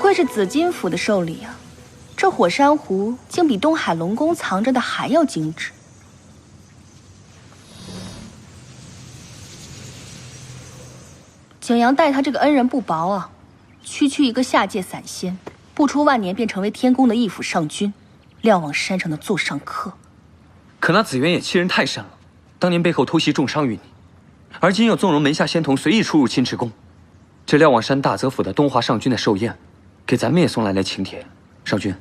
愧是紫金府的寿礼啊！这火珊瑚竟比东海龙宫藏着的还要精致。景阳待他这个恩人不薄啊，区区一个下界散仙，不出万年便成为天宫的一府上君，瞭望山上的座上客。可那紫渊也欺人太甚了，当年背后偷袭重伤于你，而今又纵容门下仙童随意出入青池宫。这瞭望山大泽府的东华上君的寿宴，给咱们也送来了请帖。上君，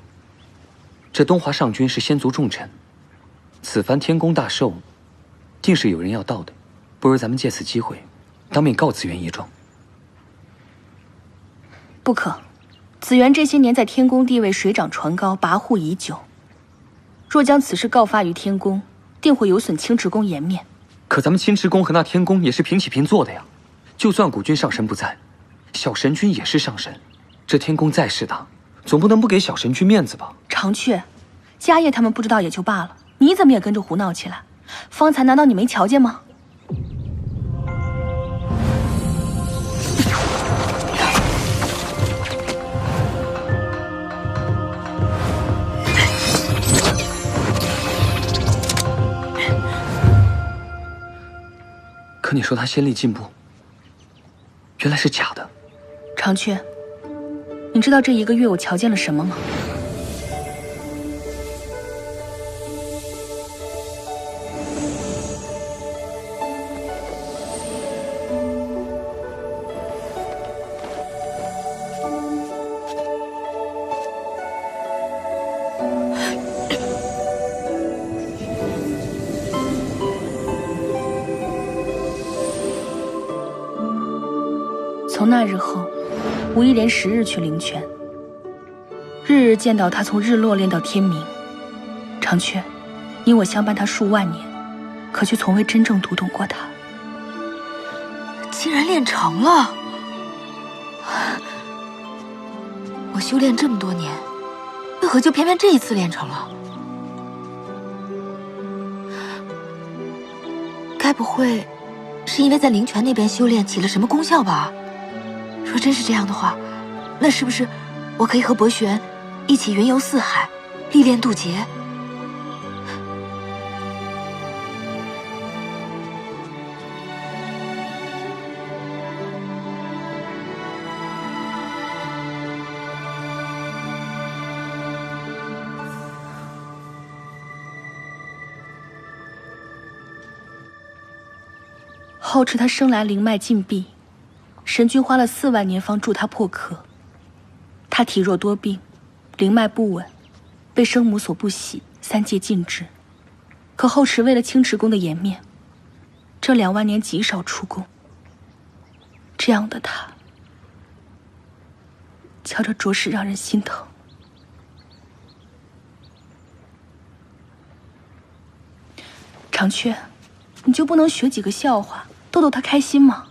这东华上君是仙族重臣，此番天宫大寿，定是有人要到的。不如咱们借此机会，当面告紫渊一状。不可，紫渊这些年在天宫地位水涨船高，跋扈已久。若将此事告发于天宫，定会有损青池宫颜面。可咱们青池宫和那天宫也是平起平坐的呀。就算古君上神不在，小神君也是上神。这天宫再势大，总不能不给小神君面子吧？长雀，家业他们不知道也就罢了，你怎么也跟着胡闹起来？方才难道你没瞧见吗？可你说他仙力进步，原来是假的。长雀，你知道这1个月我瞧见了什么吗？从那日后，无一连10日去灵泉，日日见到他从日落练到天明。长雀，你我相伴他数万年，可却从未真正读懂过他。竟然练成了！我修炼这么多年，为何就偏偏这一次练成了？该不会是因为在灵泉那边修炼起了什么功效吧？若真是这样的话，那是不是我可以和博玄一起云游四海，历练渡劫？后持他生来灵脉尽闭，神君花了4万年方助他破壳。他体弱多病，灵脉不稳，被生母所不喜，3界禁制。可后持为了青池宫的颜面，这2万年极少出宫。这样的他，瞧着着实让人心疼。长雀，你就不能学几个笑话，逗逗他开心吗？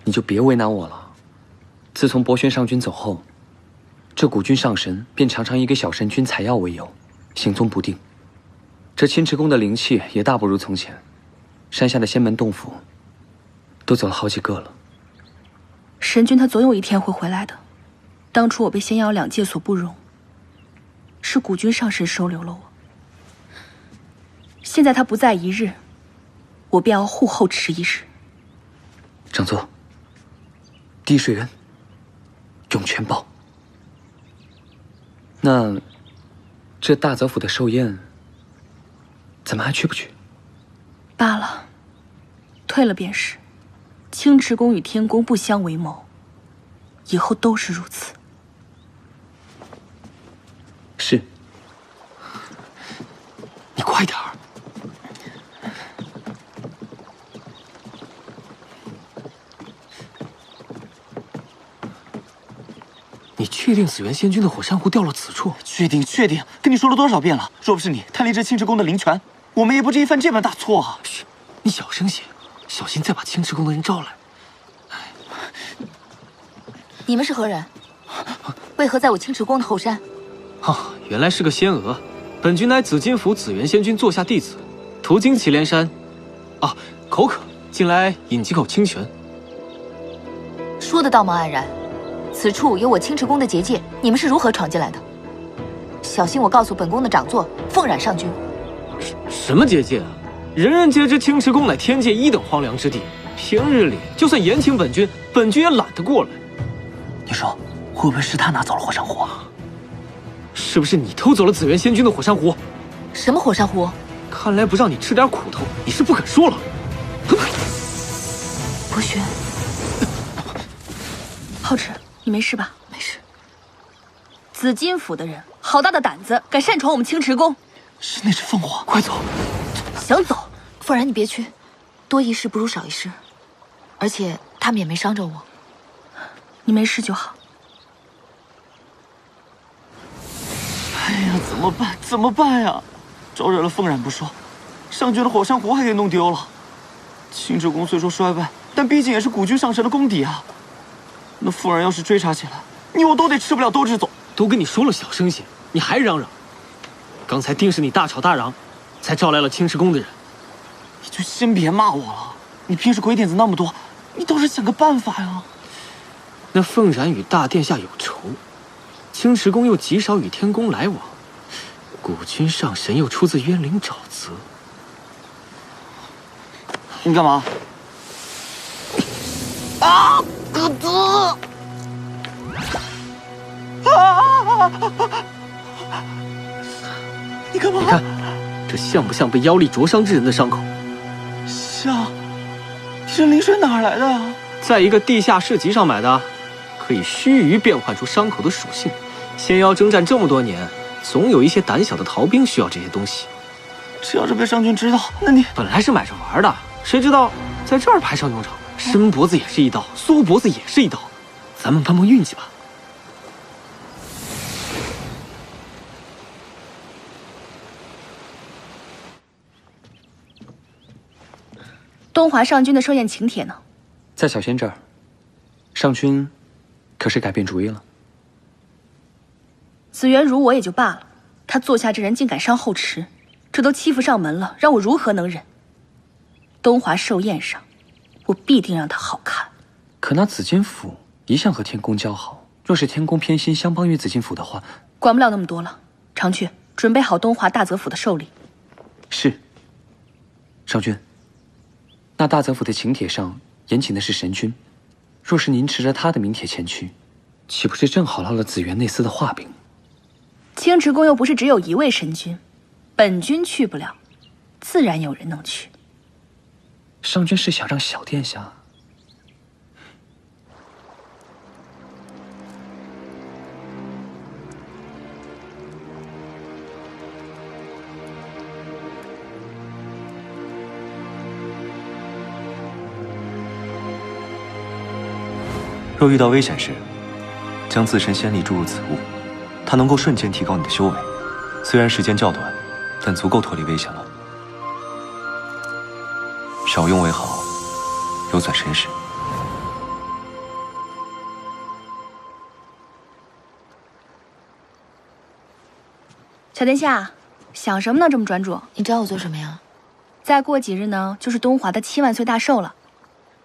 你就别为难我了。自从博轩上君走后，这古君上神便常常以给小神君采药为由，行踪不定。这青池宫的灵气也大不如从前，山下的仙门洞府都走了好几个了。神君他总有一天会回来的。当初我被仙妖2界所不容，是古君上神收留了我。现在他不在一日，我便要护后持一日。长座，滴水恩，涌泉报。那这大泽府的寿宴，咱们还去不去？罢了，退了便是。青池宫与天宫不相为谋，以后都是如此。是。你快点儿。你确定紫元仙君的火珊瑚掉落此处？确定，跟你说了多少遍了？若不是你贪离这青池宫的灵泉，我们也不至于犯这般大错啊！嘘，你小声些，小心再把青池宫的人招来。你们是何人？为何在我青池宫的后山？啊，原来是个仙娥。本君乃紫金府紫元仙君座下弟子，途经祁连山，啊，口渴，进来饮几口清泉。说得到吗，安然？此处有我青池宫的结界，你们是如何闯进来的？小心我告诉本宫的长座凤冉上君。什么结界啊？人人皆知青池宫乃天界一等荒凉之地，平日里就算严请本君也懒得过来。你说会不会是他拿走了火山湖啊？是不是你偷走了紫元仙君的火山湖？什么火山湖？看来不让你吃点苦头，你是不肯说了。博轩，皓齿，你没事吧？没事。紫金府的人，好大的胆子，敢擅闯我们青池宫！是那只凤凰，快走！想走？凤然，你别去，多一事不如少一事。而且他们也没伤着我。你没事就好。哎呀，怎么办？怎么办呀？招惹了凤冉不说，上君的火山湖还给弄丢了。青池宫虽说衰败，但毕竟也是古君上神的宫邸啊。那凤冉要是追查起来，你我都得吃不了兜着走。都跟你说了小声些，你还嚷嚷。刚才定是你大吵大嚷，才招来了青池宫的人。你就先别骂我了，你平时鬼点子那么多，你倒是想个办法呀。那凤冉与大殿下有仇，青池宫又极少与天宫来往，古君上神又出自冤灵沼泽。你干嘛？啊！哥哥！啊！你干嘛？你看，这像不像被妖力灼伤之人的伤口？像。你这灵水哪儿来的啊？在一个地下市集上买的，可以须臾变换出伤口的属性。仙妖征战这么多年，总有一些胆小的逃兵需要这些东西。这要是被上君知道，那你本来是买着玩的，谁知道在这儿派上用场。伸脖子也是一刀，缩脖子也是一刀，咱们碰碰运气吧。东华上君的寿宴请帖呢？在小仙这儿。上君可是改变主意了？紫元如我也就罢了，他坐下这人竟敢伤后池，这都欺负上门了，让我如何能忍？东华寿宴上，我必定让他好看。可那紫金府一向和天宫交好，若是天宫偏心相帮于紫金府的话，管不了那么多了。常去准备好东华大泽府的寿礼。是。上君，那大泽府的请帖上严请的是神君，若是您持着他的名帖前去，岂不是正好落了紫园内司的画饼？青池宫又不是只有一位神君，本君去不了，自然有人能去。上君是想让小殿下？若遇到危险时，将自身仙力注入此物，它能够瞬间提高你的修为。虽然时间较短，但足够脱离危险了。少用为好，有损神识。小殿下，想什么呢？这么专注？你找我做什么呀？再过几日呢，就是东华的7万岁大寿了。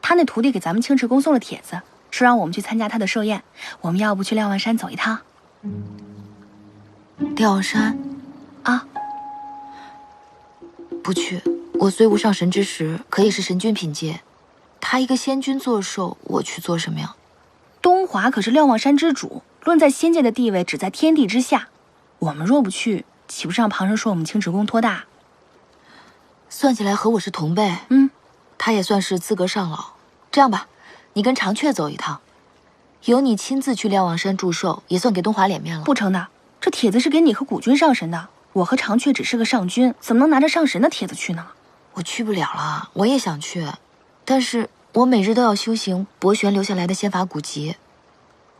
他那徒弟给咱们青池宫送了帖子，说让我们去参加他的寿宴。我们要不去瞭望山走一趟？瞭望山？啊？不去。我虽无上神之实，可也是神君品阶。他一个仙君做寿，我去做什么呀？东华可是瞭望山之主，论在仙界的地位，只在天地之下。我们若不去，岂不是让旁人说我们青池宫托大？算起来和我是同辈，他也算是资格上老。这样吧，你跟长雀走一趟，由你亲自去瞭望山祝寿，也算给东华脸面了。不成的，这帖子是给你和古君上神的，我和长雀只是个上君，怎么能拿着上神的帖子去呢？我去不了了，我也想去，但是我每日都要修行博玄留下来的仙法古籍，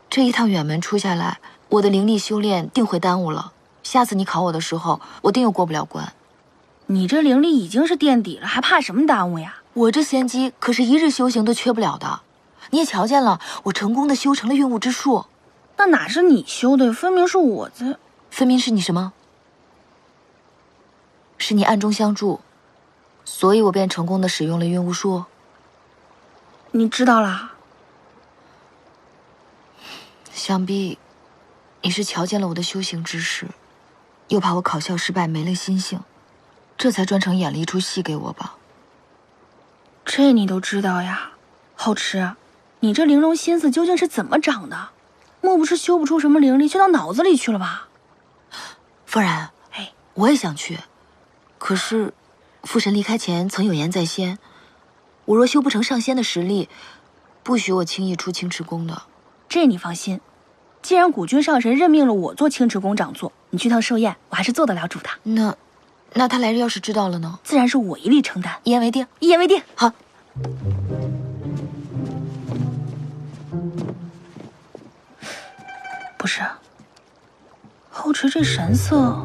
这一趟远门出下来，我的灵力修炼定会耽误了。下次你考我的时候，我定又过不了关。你这灵力已经是垫底了，还怕什么耽误呀？我这仙姬可是一日修行都缺不了的。你也瞧见了，我成功的修成了运物之术。那哪是你修的，分明是我在。分明是你什么？是你暗中相助，所以我便成功的使用了运物术。你知道啦？想必你是瞧见了我的修行之事，又怕我考校失败没了心性，这才专程演了一出戏给我吧？这你都知道呀？后池，你这玲珑心思究竟是怎么长的？莫不是修不出什么灵力，就到脑子里去了吧？夫人，我也想去，可是父神离开前曾有言在先，我若修不成上仙的实力，不许我轻易出青池宫的。这你放心，既然古君上神任命了我做青池宫掌座，你去趟寿宴，我还是做得了主的。那他来日要是知道了呢？自然是我一力承担。一言为定。一言为定。好。不是，后池这神色，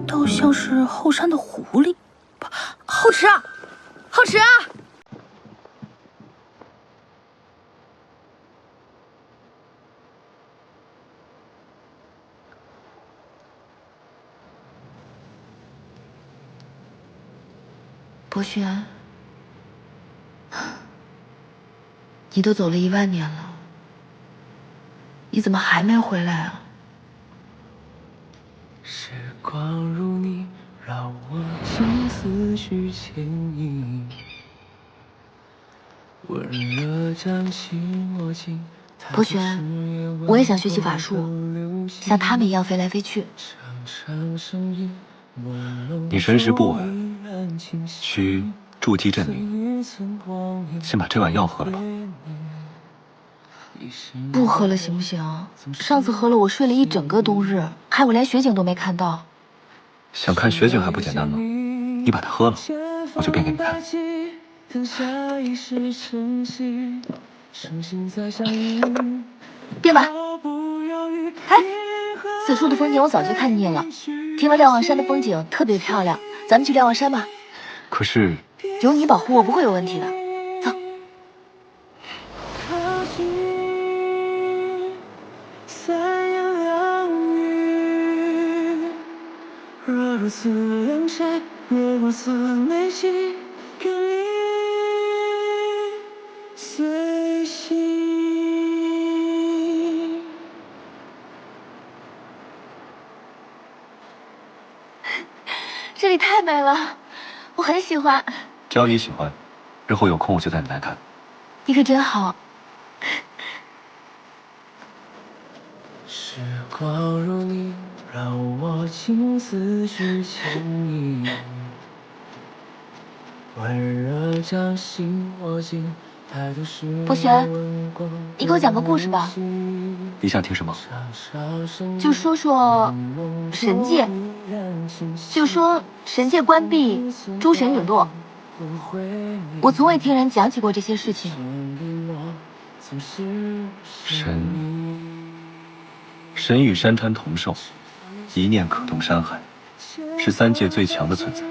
倒像是后山的狐狸。后池啊，后池啊！博轩，你都走了10000年了，你怎么还没回来啊？时光如你，让我情思绪牵引，温热掌心握紧。博轩，我也想学习法术，像他们一样飞来飞去。你神识不稳，需筑基镇灵，先把这碗药喝了吧。不喝了行不行？上次喝了我睡了一整个冬日，害我连雪景都没看到。想看雪景还不简单吗？你把它喝了，我就变给你看。变吧。哎，此处的风景我早就看腻了，听说瞭望山的风景特别漂亮，咱们去瞭望山吧。可是有你保护我不会有问题的。走。若如此冷彻，若如此内心，更应随心。这里太美了，我很喜欢。只要你喜欢，日后有空我就带你来看。你可真好。时光如你，让我情思绪牵引，温热掌心握紧。博轩，你给我讲个故事吧。你想听什么？就说说神界，就说神界关闭，诸神陨落。我从未听人讲起过这些事情。神与山川同寿，一念可动山海，是3界最强的存在。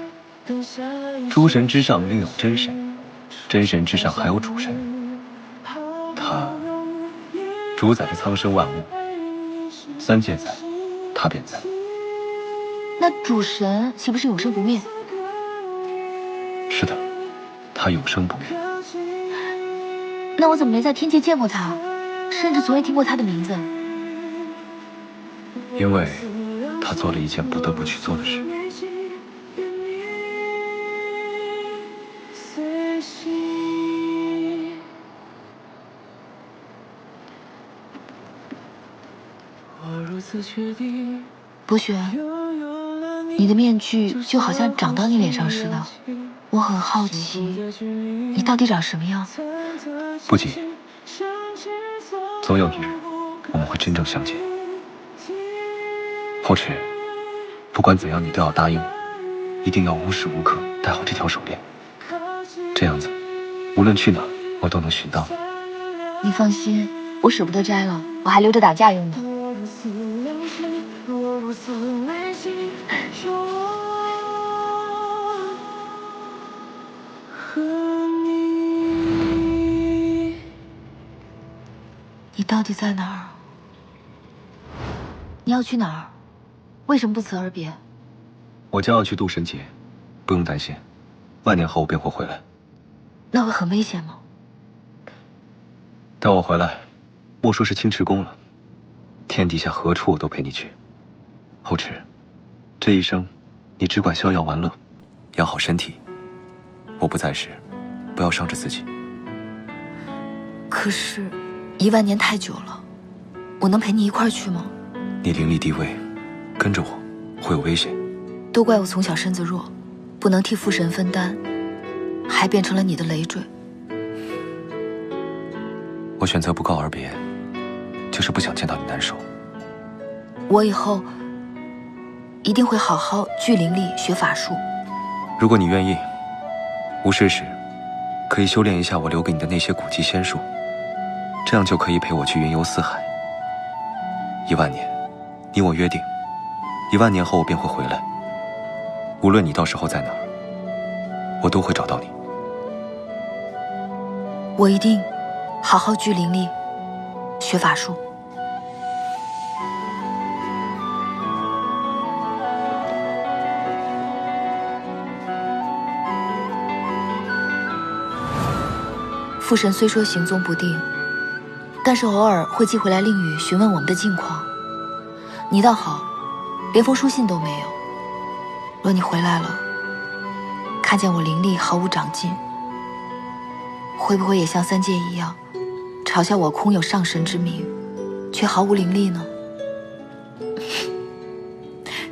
诸神之上另有真神，真神之上还有主神，他主宰着苍生万物。3界在，他便在。那主神岂不是永生不灭？是的，他永生不灭。那我怎么没在天界见过他，甚至从未听过他的名字？因为他做了一件不得不去做的事。博轩，你的面具就好像长到你脸上似的，我很好奇，你到底长什么样？不急，总有一日我们会真正相见。后池，不管怎样，你都要答应我，一定要无时无刻戴好这条手链，这样子，无论去哪，我都能寻到你。你放心，我舍不得摘了，我还留着打架用呢。你到底在哪儿？你要去哪儿？为什么不辞而别？我将要去渡神劫，不用担心，万年后我便会回来。那会很危险吗？待我回来，莫说是青池宫了，天底下何处我都陪你去。后池，这一生，你只管逍遥玩乐，养好身体。我不在时，不要伤着自己。可是，1万年太久了，我能陪你一块儿去吗？你灵力低微，跟着我会有危险。都怪我从小身子弱，不能替父神分担，还变成了你的累赘。我选择不告而别，就是不想见到你难受。我以后一定会好好聚灵力，学法术。如果你愿意，无事时可以修炼一下我留给你的那些古籍仙术，这样就可以陪我去云游四海。1万年，你我约定，1万年后我便会回来。无论你到时候在哪儿，我都会找到你。我一定好好聚灵力，学法术。父神虽说行踪不定，但是偶尔会寄回来令语询问我们的近况。你倒好，连封书信都没有。若你回来了，看见我灵力毫无长进，会不会也像三界一样，嘲笑我空有上神之名，却毫无灵力呢？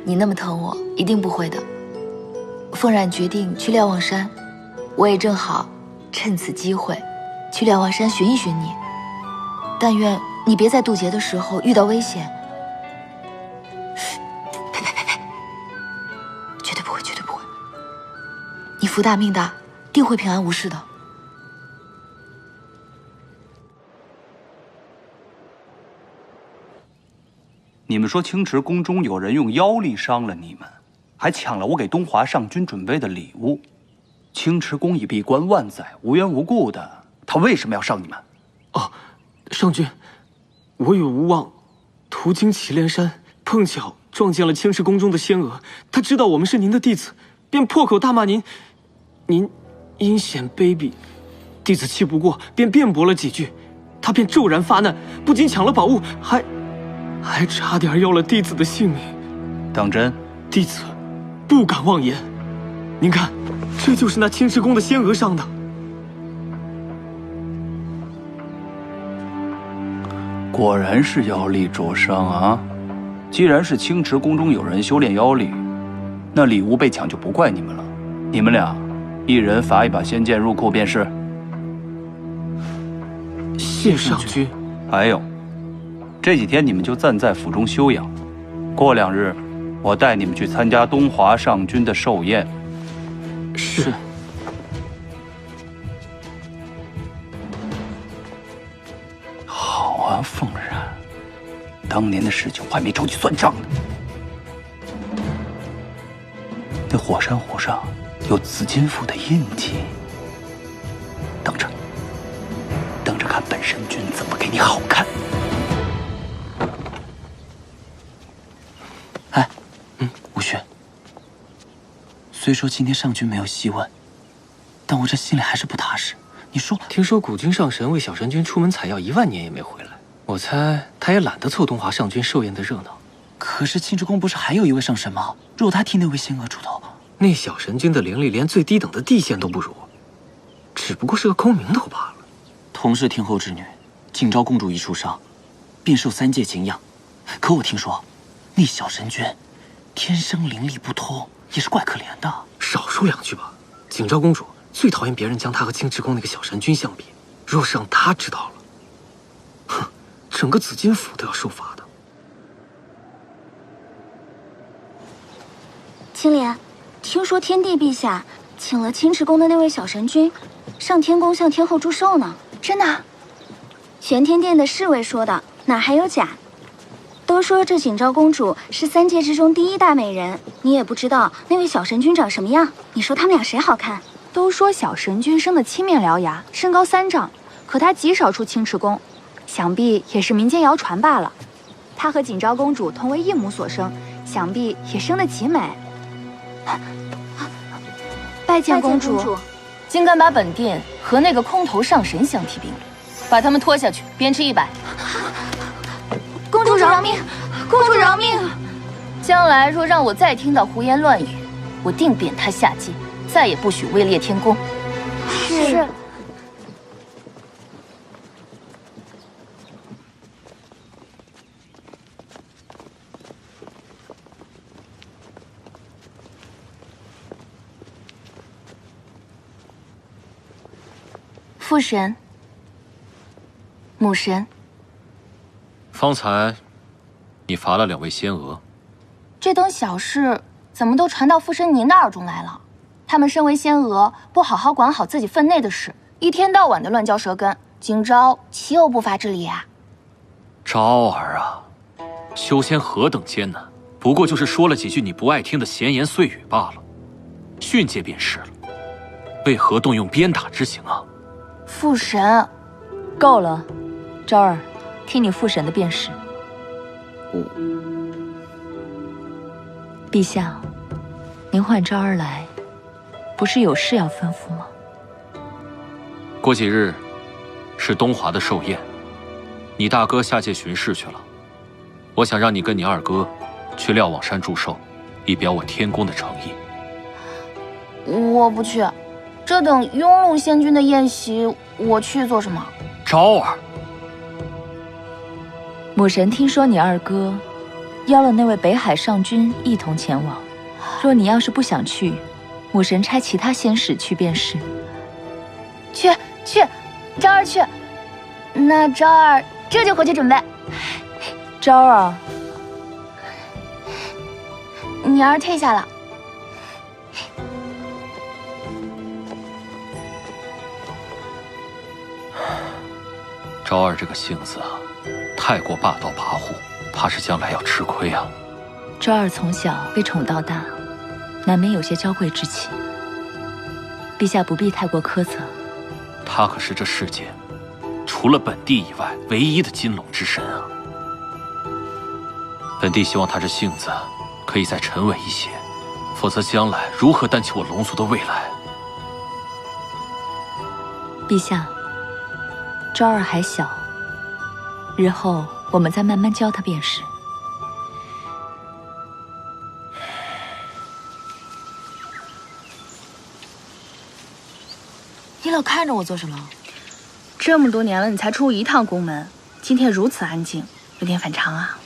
你那么疼我，一定不会的。凤冉决定去瞭望山，我也正好趁此机会去瞭望山寻一寻你。但愿你别在渡劫的时候遇到危险。呸！绝对不会，绝对不会。你福大命大，定会平安无事的。你们说青池宫中有人用妖力伤了你们，还抢了我给东华上君准备的礼物。青池宫已闭关万载，无缘无故的，他为什么要伤你们？哦，上君，我与吴望途经祁连山，碰巧撞见了青池宫中的仙娥，他知道我们是您的弟子，便破口大骂您阴险卑鄙。弟子气不过，便辩驳了几句，他便骤然发难，不仅抢了宝物，还差点要了弟子的性命。当真？弟子不敢妄言。您看，这就是那青池宫的仙娥上的。果然是妖力灼伤啊！既然是青池宫中有人修炼妖力，那礼物被抢就不怪你们了。你们俩，一人罚一把仙剑入库便是。谢上君。还有，这几天你们就暂在府中休养，过2日，我带你们去参加东华上君的寿宴。是。好啊，凤然，当年的事情我还没找你算账呢。那火山湖上有紫金府的印记，等着看本神君怎么给你好看。哎，吴轩，虽说今天上君没有细问，但我这心里还是不踏实。你说，听说古君上神为小神君出门采药1万年也没回来，我猜他也懒得凑东华上君寿宴的热闹。可是青池宫不是还有一位上神吗？若他替那位仙娥出头，那小神君的灵力连最低等的地仙都不如，只不过是个空名头罢了。同是天后之女，景昭公主一出生，便受3界敬仰。可我听说，那小神君天生灵力不通，也是怪可怜的。少说2句吧。景昭公主最讨厌别人将她和青池宫那个小神君相比，若是让她知道了，哼，整个紫金府都要受罚的。青莲，听说天帝陛下请了青池宫的那位小神君上天宫向天后祝寿呢。真的？玄天殿的侍卫说的，哪还有假？都说这景昭公主是3界之中第1大美人，你也不知道那位小神君长什么样。你说他们俩谁好看？都说小神君生得青面獠牙，身高3丈，可他极少出青池宫，想必也是民间谣传罢了。他和景昭公主同为一母所生，想必也生得极美。拜见公主。竟敢把本殿和那个空头上神相提并论，把他们拖下去鞭笞100。公主饶命！公主饶命！将来若让我再听到胡言乱语，我定贬他下界，再也不许位列天宫。是。父神，母神，方才你罚了2位仙娥，这等小事怎么都传到父神您的耳中来了？他们身为仙娥，不好好管好自己分内的事，一天到晚的乱嚼舌根，今朝岂有不罚之理啊？昭儿啊，修仙何等艰难，不过就是说了几句你不爱听的闲言碎语罢了，训诫便是了，为何动用鞭打之刑啊？父神，够了，昭儿，听你父神的便是。陛下，您唤昭儿来，不是有事要吩咐吗？过几日是东华的寿宴，你大哥下界巡视去了，我想让你跟你二哥去瞭望山祝寿，以表我天宫的诚意。我不去。这等庸碌仙君的宴席，我去做什么？昭儿，母神听说你二哥邀了那位北海上君一同前往，若你要是不想去，母神差其他仙使去便是。去，昭儿去。那昭儿这就回去准备。昭儿，你儿退下了。昭儿这个性子啊，太过霸道跋扈，怕是将来要吃亏啊。昭儿从小被宠到大，难免有些娇贵之气，陛下不必太过苛责。他可是这世界除了本帝以外唯一的金龙之神啊。本帝希望他这性子可以再沉稳一些，否则将来如何担起我龙族的未来？陛下，昭儿还小，日后我们再慢慢教他便是。你老看着我做什么？这么多年了，你才出一趟宫门，今天如此安静，有点反常啊。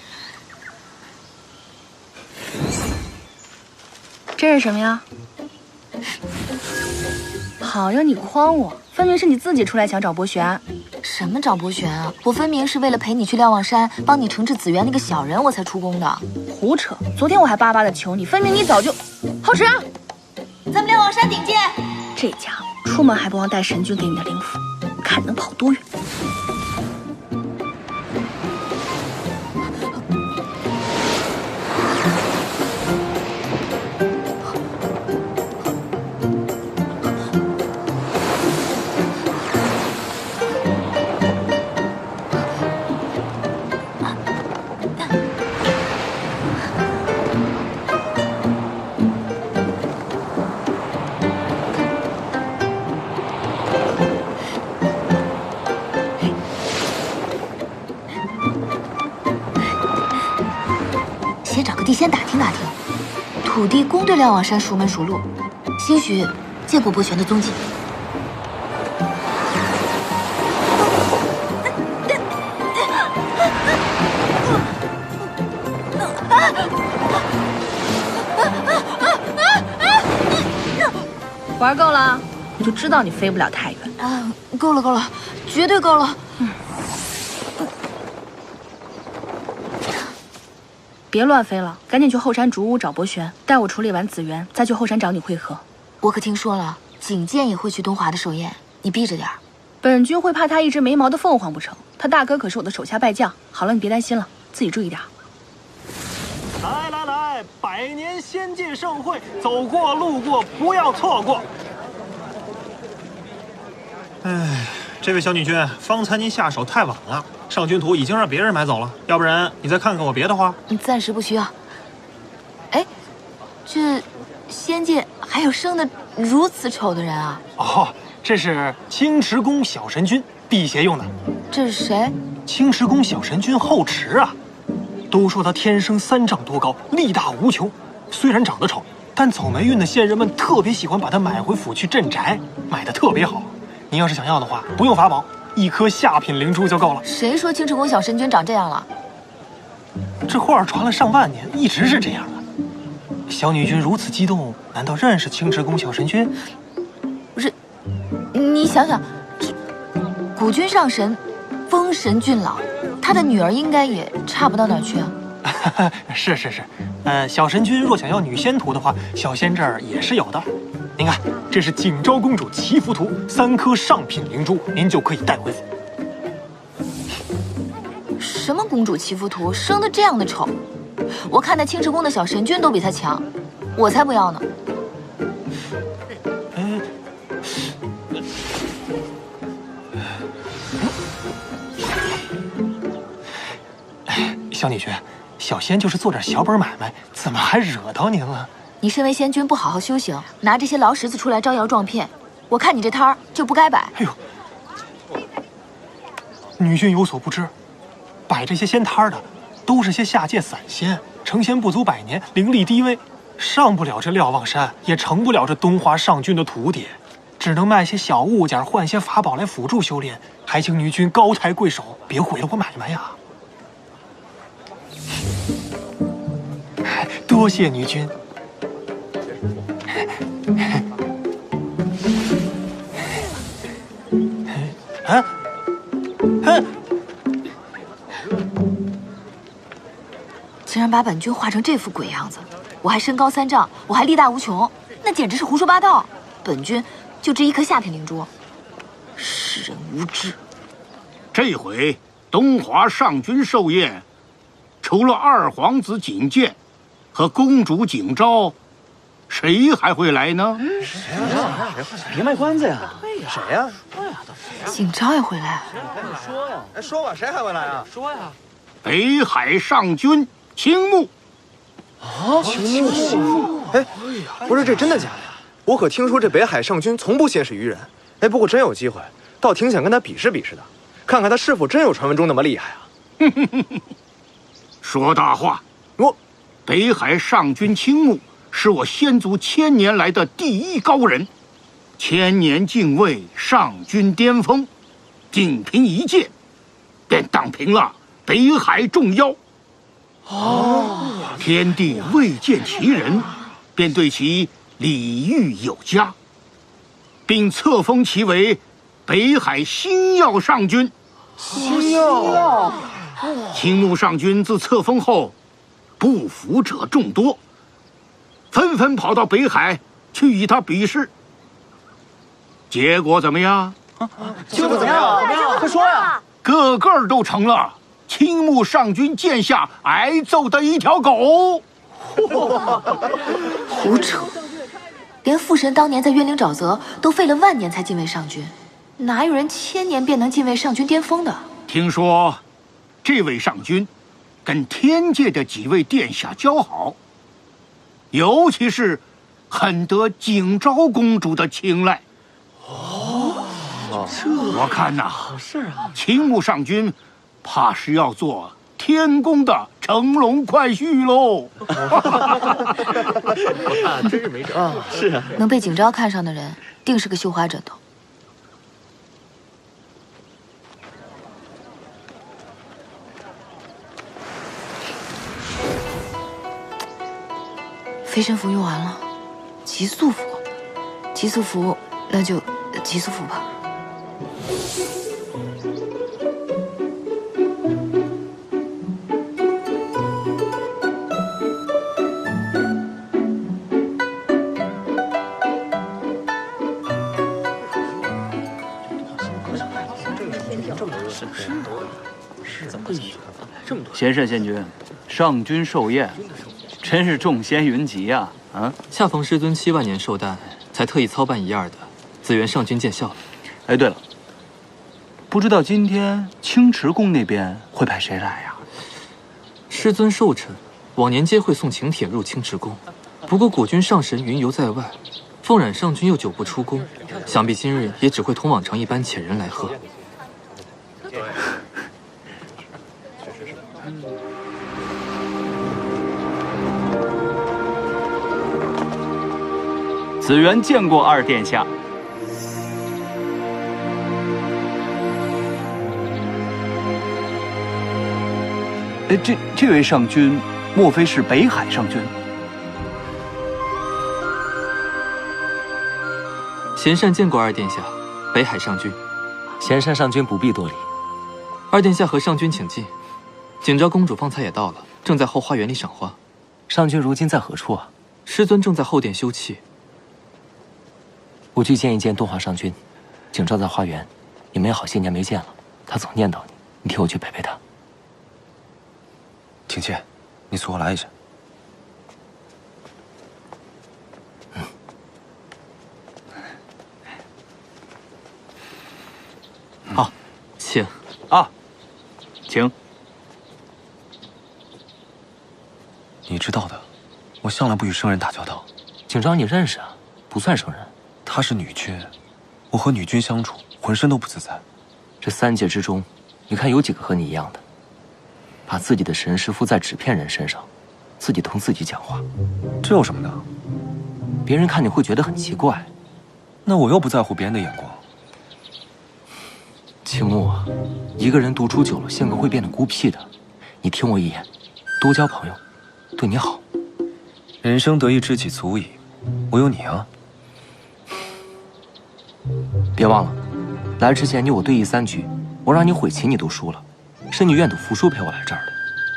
这是什么呀？好让你诓我，分明是你自己出来想找博玄。什么找博玄啊？我分明是为了陪你去瞭望山，帮你惩治紫渊那个小人，我才出宫的。胡扯！昨天我还巴巴的求你，分明你早就……好吃啊！咱们瞭望山顶见。这家伙出门还不忘带神君给你的灵符，看能跑多远。地先打听打听，土地公对瞭望山熟门熟路，兴许见过博玄的踪迹。玩够了，我就知道你飞不了太远。啊，够了够了，绝对够了。别乱飞了，赶紧去后山竹屋找博玄，带我处理完紫渊，再去后山找你会合。我可听说了，景剑也会去东华的寿宴，你避着点儿。本君会怕他一只没毛的凤凰不成？他大哥可是我的手下败将。好了，你别担心了，自己注意点。来来来，百年仙界盛会，走过路过不要错过。哎，这位小女君，方才您下手太晚了，上军图已经让别人买走了，要不然你再看看我别的花。暂时不需要。哎，这仙界还有生得如此丑的人啊？哦，这是青池宫小神君辟邪用的。这是谁？青池宫小神君后池啊。都说他天生3丈多高，力大无穷。虽然长得丑，但走霉运的仙人们特别喜欢把它买回府去镇宅，买的特别好。您要是想要的话，不用法宝，1颗下品灵珠就够了。谁说青池宫小神君长这样了？这话传了上万年，一直是这样的。小女君如此激动，难道认识青池宫小神君？不是，你想想，古君上神封神俊老，他的女儿应该也差不到哪儿去啊。是，小神君若想要女仙图的话，小仙这儿也是有的。您看，这是景昭公主祈福图，3颗上品灵珠，您就可以带回府。什么公主祈福图，生得这样的丑，我看那青池宫的小神君都比她强，我才不要呢。小女君，小仙就是做点小本买卖，怎么还惹到您了？你身为仙君，不好好修行，拿这些劳什子出来招摇撞骗，我看你这摊儿就不该摆。哎呦，女君有所不知，摆这些仙摊的都是些下界散仙，成仙不足100年，灵力低微，上不了这瞭望山，也成不了这东华上君的徒弟，只能卖些小物件，换些法宝来辅助修炼。还请女君高抬贵手，别毁了我买卖呀！多谢女君。啊！竟然把本君画成这副鬼样子，我还身高3丈，我还力大无穷，那简直是胡说八道。本君就值1颗下品灵珠，世人无知。这回东华上君寿宴，除了二皇子景建和公主景昭，谁还会来呢？谁啊？别卖关子呀！谁呀？景昭也会来？说呀！哎，说吧，谁还会来啊？说呀！北海上君青木。啊，青木！哎，不是这真的假的呀？我可听说这北海上君从不显示于人。哎，不过真有机会，倒挺想跟他比试比试的，看看他是否真有传闻中那么厉害啊！说大话！我北海上君青木是我先祖1000年来的第一高人，1000年敬畏上君巅峰，仅凭一剑，便荡平了北海众妖。天帝未见其人，便对其礼遇有加，并册封其为北海星耀上君。星耀！青木上君自册封后，不服者众多，纷纷跑到北海去与他比试。结果怎么样？结果怎么样？快说呀！个个都成了青木上君剑下挨揍的一条狗。胡扯！连父神当年在冤灵沼泽都费了万年才敬畏上君，哪有人1000年便能敬畏上君巅峰的？听说这位上君跟天界的几位殿下交好，尤其是很得景昭公主的青睐。我看呐，是啊，青木上君怕是要做天宫的乘龙快婿喽。我看真是没辙啊！是啊，能被景昭看上的人，定是个绣花枕头。飞身符用完了，极速符，极速符，那就极速符吧。贤善仙君，上君寿宴，真是众仙云集啊！啊，恰逢师尊7万年寿诞，才特意操办一二的，自愿上君见笑。哎，对了，不知道今天青池宫那边会派谁来呀？师尊寿辰，往年皆会送请帖入青池宫，不过古君上神云游在外，凤苒上君又久不出宫，想必今日也只会同往常一般遣人来贺。子元见过二殿下。这位上君，莫非是北海上君？贤善见过二殿下，北海上君。贤善上君不必多礼。二殿下和上君请进。景昭公主方才也到了，正在后花园里赏花。上君如今在何处啊？师尊正在后殿休憩。我去见一见东华上君。景昭在花园，你们也好些年没见了，他总念叨你，你替我去陪陪他。庭倩，你随我来一下。好，请。啊，请。你知道的，我向来不与生人打交道。景昭你认识啊？不算生人。她是女君，我和女君相处，浑身都不自在。这3界之中，你看有几个和你一样的？把自己的神识附在纸片人身上，自己同自己讲话，这有什么呢？别人看你会觉得很奇怪。那我又不在乎别人的眼光。青木啊，一个人独处久了，性格会变得孤僻的。你听我一言，多交朋友，对你好。人生得一知己足矣，我有你啊。别忘了，来之前你我对弈3局，我让你悔棋你都输了。是你愿赌服输陪我来这儿的。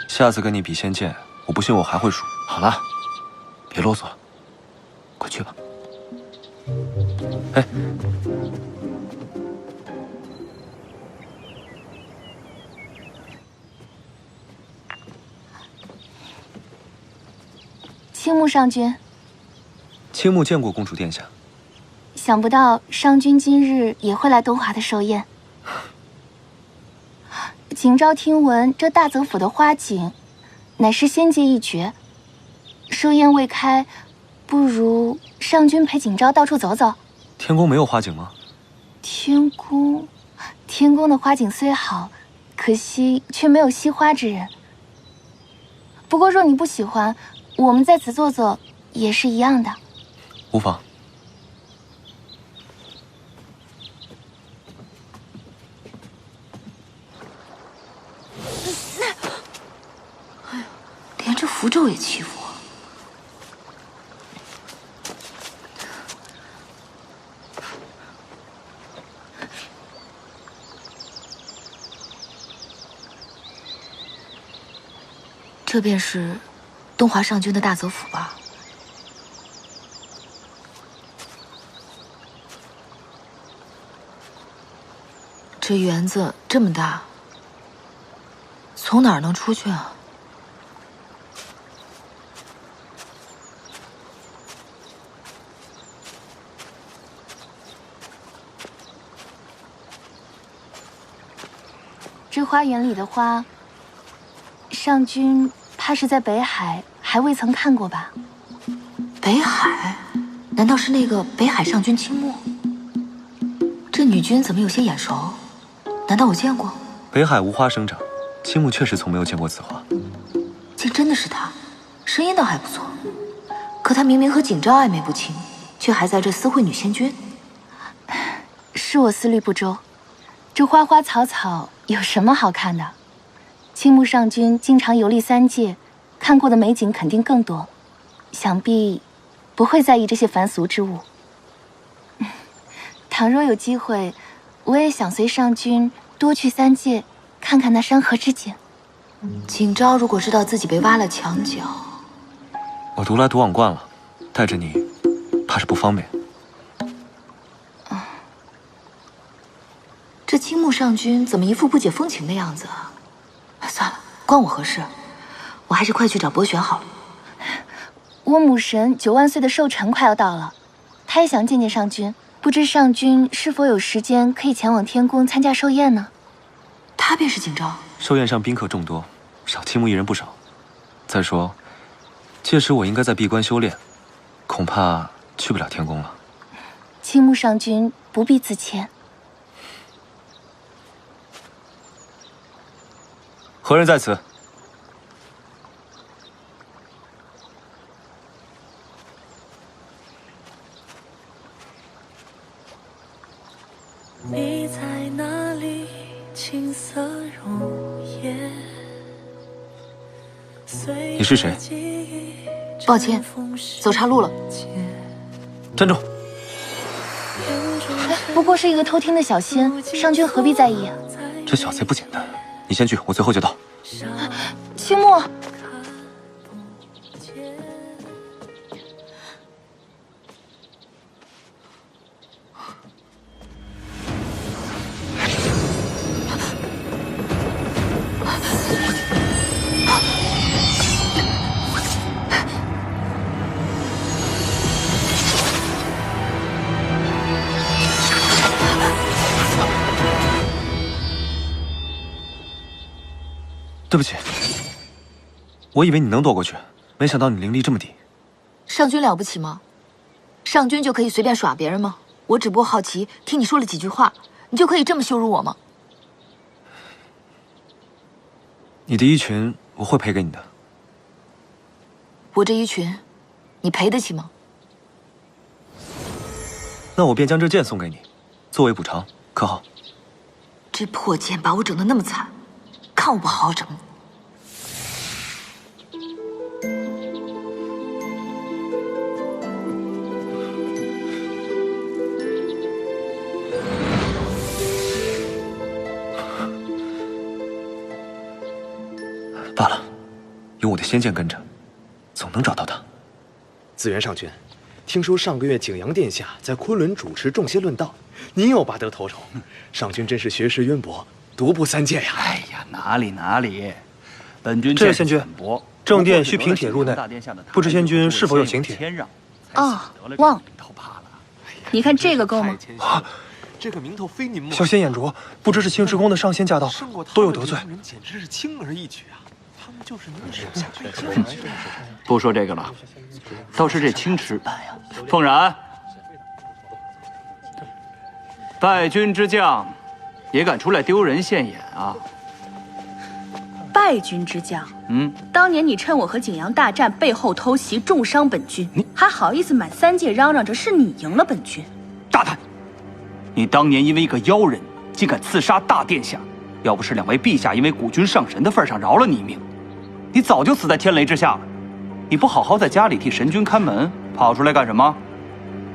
下次跟你比仙剑，我不信我还会输。好了，别啰嗦了，快去吧。哎，青木上君。青木见过公主殿下。想不到上君今日也会来东华的寿宴。景昭听闻这大泽府的花景，乃是仙界一绝。寿宴未开，不如上君陪景昭到处走走。天宫没有花景吗？天宫的花景虽好，可惜却没有惜花之人。不过若你不喜欢，我们在此坐坐也是一样的。无妨。连这符咒也欺负我。这便是东华上君的大泽府吧？这园子这么大，从哪儿能出去啊？这花园里的花，上君怕是在北海还未曾看过吧？北海？难道是那个北海上君青木？这女君怎么有些眼熟？难道我见过？北海无花生长，青木确实从没有见过此花。竟真的是她，声音倒还不错。可她明明和景昭暧昧不清，却还在这私会女仙君。是我思虑不周。这花花草草有什么好看的？青木上君经常游历3界，看过的美景肯定更多，想必不会在意这些凡俗之物。倘若有机会，我也想随上君多去3界，看看那山河之景。景昭如果知道自己被挖了墙角，我独来独往惯了，带着你，怕是不方便。这青木上君怎么一副不解风情的样子啊？算了，关我何事？我还是快去找博玄好了。我母神9万岁的寿辰快要到了，她也想见见上君，不知上君是否有时间可以前往天宫参加寿宴呢？他便是景昭。寿宴上宾客众多，少青木一人不少。再说，届时我应该在闭关修炼，恐怕去不了天宫了。青木上君不必自谦。何人在此？你是谁？抱歉，走岔路了。站住！不过是一个偷听的小仙，上君何必在意啊？这小子也不简单。你先去，我随后就到。青木。对不起，我以为你能躲过去，没想到你灵力这么低。上君了不起吗？上君就可以随便耍别人吗？我只不过好奇，听你说了几句话，你就可以这么羞辱我吗？你的衣裙我会赔给你的。我这衣裙，你赔得起吗？那我便将这剑送给你，作为补偿，可好？这破剑把我整得那么惨，看我不好好整你！罢了，有我的仙剑跟着，总能找到他。紫元上君，听说上个月景阳殿下在昆仑主持众仙论道，您又拔得头筹，上君真是学识渊博，独步三界呀！哎呀，哪里，本君这仙君，正殿需凭帖入内，不知仙君是否有请帖？哦，忘了。你看这个够吗？啊，这个名头非您莫。小仙眼拙，不知是青池宫的上仙驾到，都有得罪。简直是轻而易举啊！他们就是您手下最不说这个了，倒是这青池，凤然，败军之将，也敢出来丢人现眼啊！败军之将，当年你趁我和景阳大战，背后偷袭，重伤本君，还好意思满三界嚷嚷着是你赢了本君？大胆！你当年因为一个妖人，竟敢刺杀大殿下，要不是两位陛下因为古君上神的份上饶了你一命，你早就死在天雷之下了。你不好好在家里替神君看门，跑出来干什么？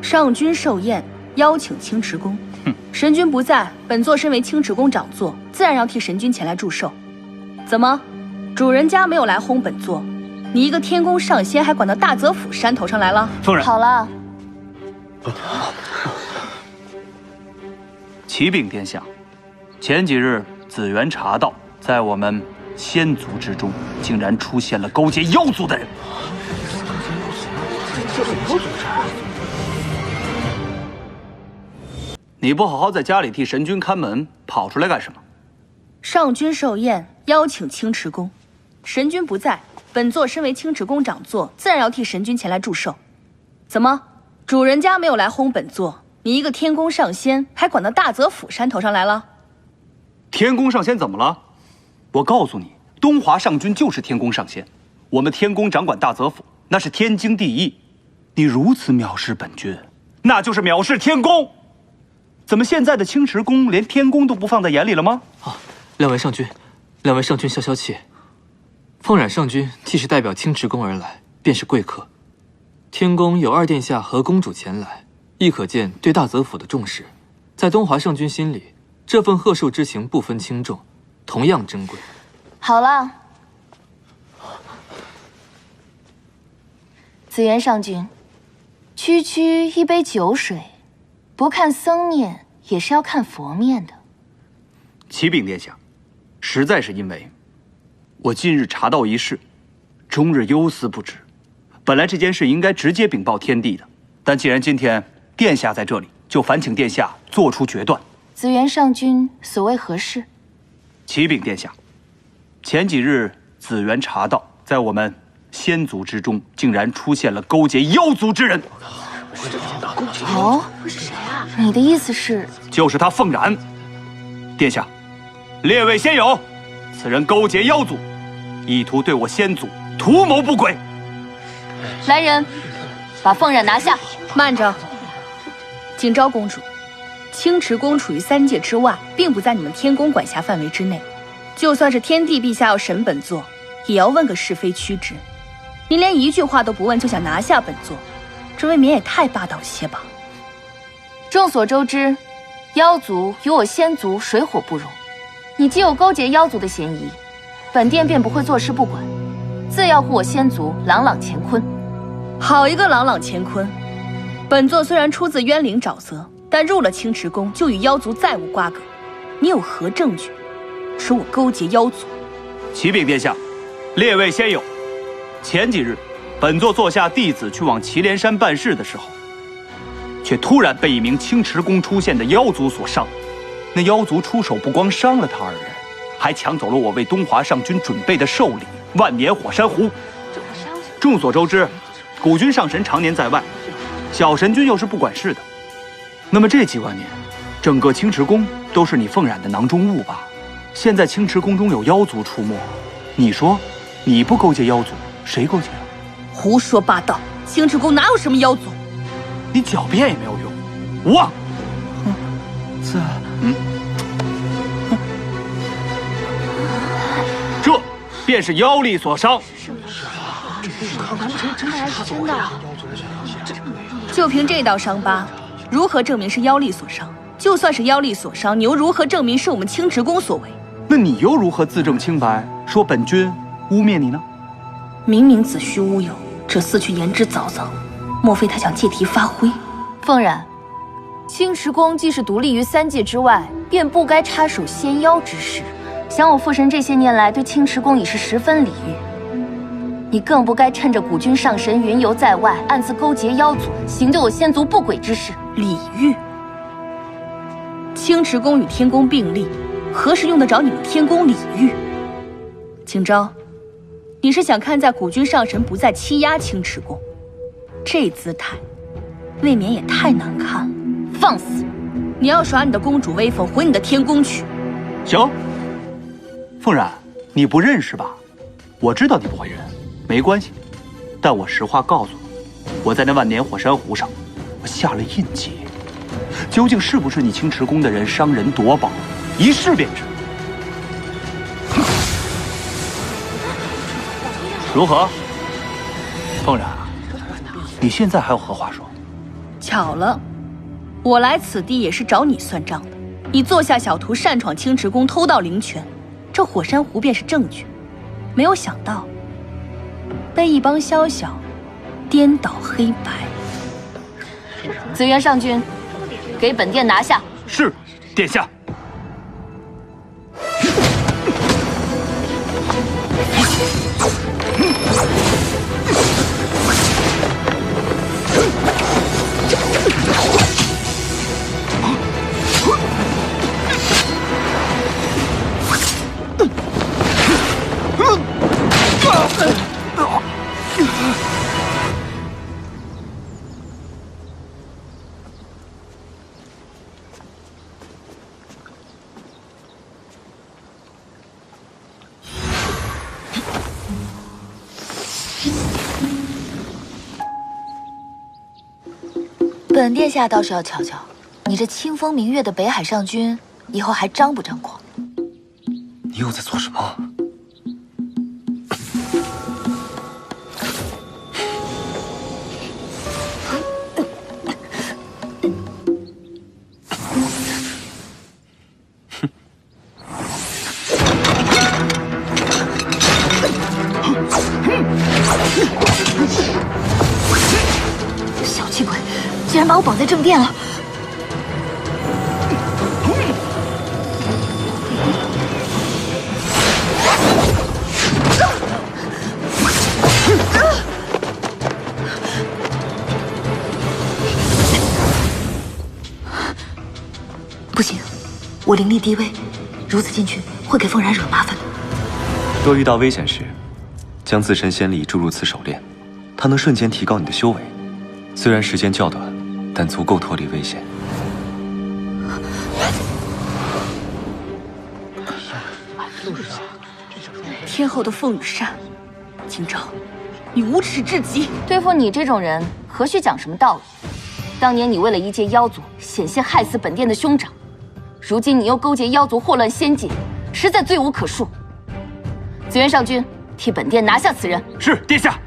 上君寿宴，邀请青池宫。神君不在，本座身为青池宫掌座，自然要替神君前来祝寿。怎么，主人家没有来轰本座，你一个天宫上仙还管到大泽府山头上来了？凤然，好了。启禀殿下，前几日紫元查到，在我们仙族之中，竟然出现了勾结妖族的人。你不好好在家里替神君看门，跑出来干什么？上君寿宴，邀请青池宫，神君不在，本座身为青池宫掌座，自然要替神君前来祝寿。怎么，主人家没有来轰本座，你一个天宫上仙还管到大泽府山头上来了？天宫上仙怎么了？我告诉你，东华上君就是天宫上仙，我们天宫掌管大泽府，那是天经地义。你如此藐视本君，那就是藐视天宫。怎么现在的青池宫连天宫都不放在眼里了吗？两位上君消消气。凤染上君既是代表青池宫而来，便是贵客。天宫有二殿下和公主前来，亦可见对大泽府的重视。在东华上君心里，这份贺寿之情不分轻重，同样珍贵。好了，紫元上君，区区一杯酒水，不看僧面也是要看佛面的。启禀殿下，实在是因为我近日查到一事，终日忧思不止。本来这件事应该直接禀报天帝的，但既然今天殿下在这里，就烦请殿下做出决断。紫元上君所谓何事？启禀殿下，前几日紫元查到，在我们仙族之中，竟然出现了勾结妖族之人。哦，你的意思是？就是他凤然。殿下，列位仙友，此人勾结妖族，意图对我仙族图谋不轨。来人，把凤染拿下。慢着，景昭公主，青池宫处于三界之外，并不在你们天宫管辖范围之内。就算是天帝陛下要审本座，也要问个是非曲直。您连一句话都不问就想拿下本座，这未免也太霸道些吧？众所周知，妖族与我仙族水火不容，你既有勾结妖族的嫌疑，本殿便不会坐视不管，自要护我仙族朗朗乾坤。好一个朗朗乾坤！本座虽然出自渊灵沼泽，但入了青池宫就与妖族再无瓜葛。你有何证据指我勾结妖族？启禀殿下，列位仙友，前几日，本座座下弟子去往祁连山办事的时候，却突然被一名青池宫出现的妖族所伤。那妖族出手不光伤了他2人，还抢走了我为东华上军准备的寿礼——万年火山壶。众所周知，古君上神常年在外，小神君又是不管事的。那么这几万年，整个青池宫都是你凤冉的囊中物吧？现在青池宫中有妖族出没，你说你不勾结妖族，谁勾结了？胡说八道！青池宫哪有什么妖族？你狡辩也没有用。无望。这便是妖力所伤。难不成真的是真的？就凭这道伤疤，如何证明是妖力所伤？就算是妖力所伤，你又如何证明是我们青池宫所为？那你又如何自证清白，说本君污蔑你呢？明明子虚乌有，这厮却言之凿凿，莫非他想借题发挥？凤冉，青池宫既是独立于3界之外，便不该插手仙妖之事。想我父神这些年来对青池宫已是十分礼遇，你更不该趁着古君上神云游在外，暗自勾结妖族，行对我仙族不轨之事。礼遇？青池宫与天宫并立，何时用得着你们天宫礼遇？景昭，你是想看在古君上神不再欺压青池宫，这姿态未免也太难看了。放肆！你要耍你的公主威风，回你的天宫去。行，凤冉，你不认识吧？我知道你不会认，没关系。但我实话告诉你，我在那万年火山湖上，我下了印记。究竟是不是你青池宫的人伤人夺宝，一试便知。如何，凤冉？你现在还有何话说？巧了，我来此地也是找你算账的。你做下小徒擅闯青池宫，偷盗灵泉，这火山湖便是证据。没有想到，被一帮宵小颠倒黑白。紫渊上君，给本殿拿下。是，殿下。本殿下倒是要瞧瞧，你这清风明月的北海上君，以后还张不张狂？你又在做什么？小气鬼，竟然把我绑在正殿了！不行，我灵力低微，如此进去会给凤然惹麻烦的。若遇到危险时，将自身仙力注入此手链，它能瞬间提高你的修为。虽然时间较短，但足够脱离危险。天后的凤羽扇，景昭，你无耻至极！对付你这种人，何须讲什么道理？当年你为了一介妖族，险些害死本殿的兄长，如今你又勾结妖族祸乱仙界，实在罪无可恕。紫渊上君，替本殿拿下此人。是殿下。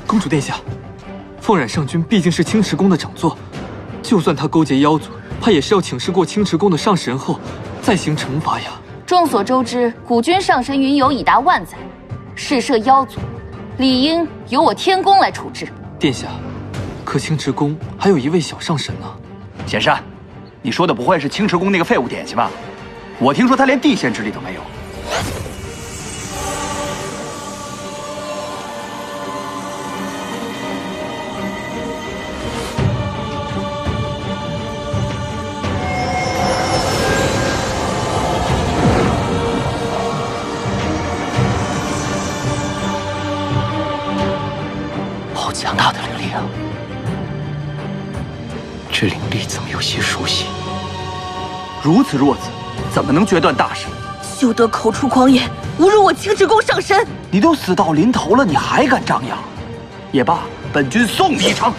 公主殿下，凤冉上君毕竟是青池宫的长座，就算他勾结妖族，他也是要请示过青池宫的上神后再行惩罚呀。众所周知，古君上神云游已达万载，试涉妖族，理应由我天宫来处置。殿下，可青池宫还有一位小上神呢。贤善，你说的不会是青池宫那个废物典籍吧？我听说他连地仙之力都没有。好强大的灵力啊！这灵力怎么有些熟悉？如此弱子，怎么能决断大事？休得口出狂言，侮辱我青池宫上神！你都死到临头了，你还敢张扬？也罢，本君送你一程。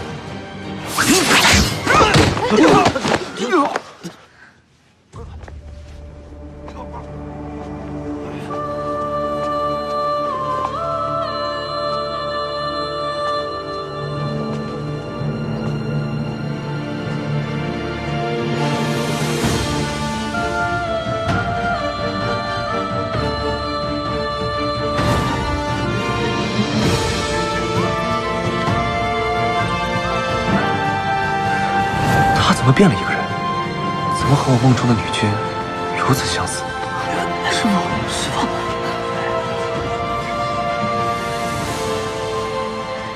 怎么变了一个人？怎么和我梦中的女君如此相似？师父，师父，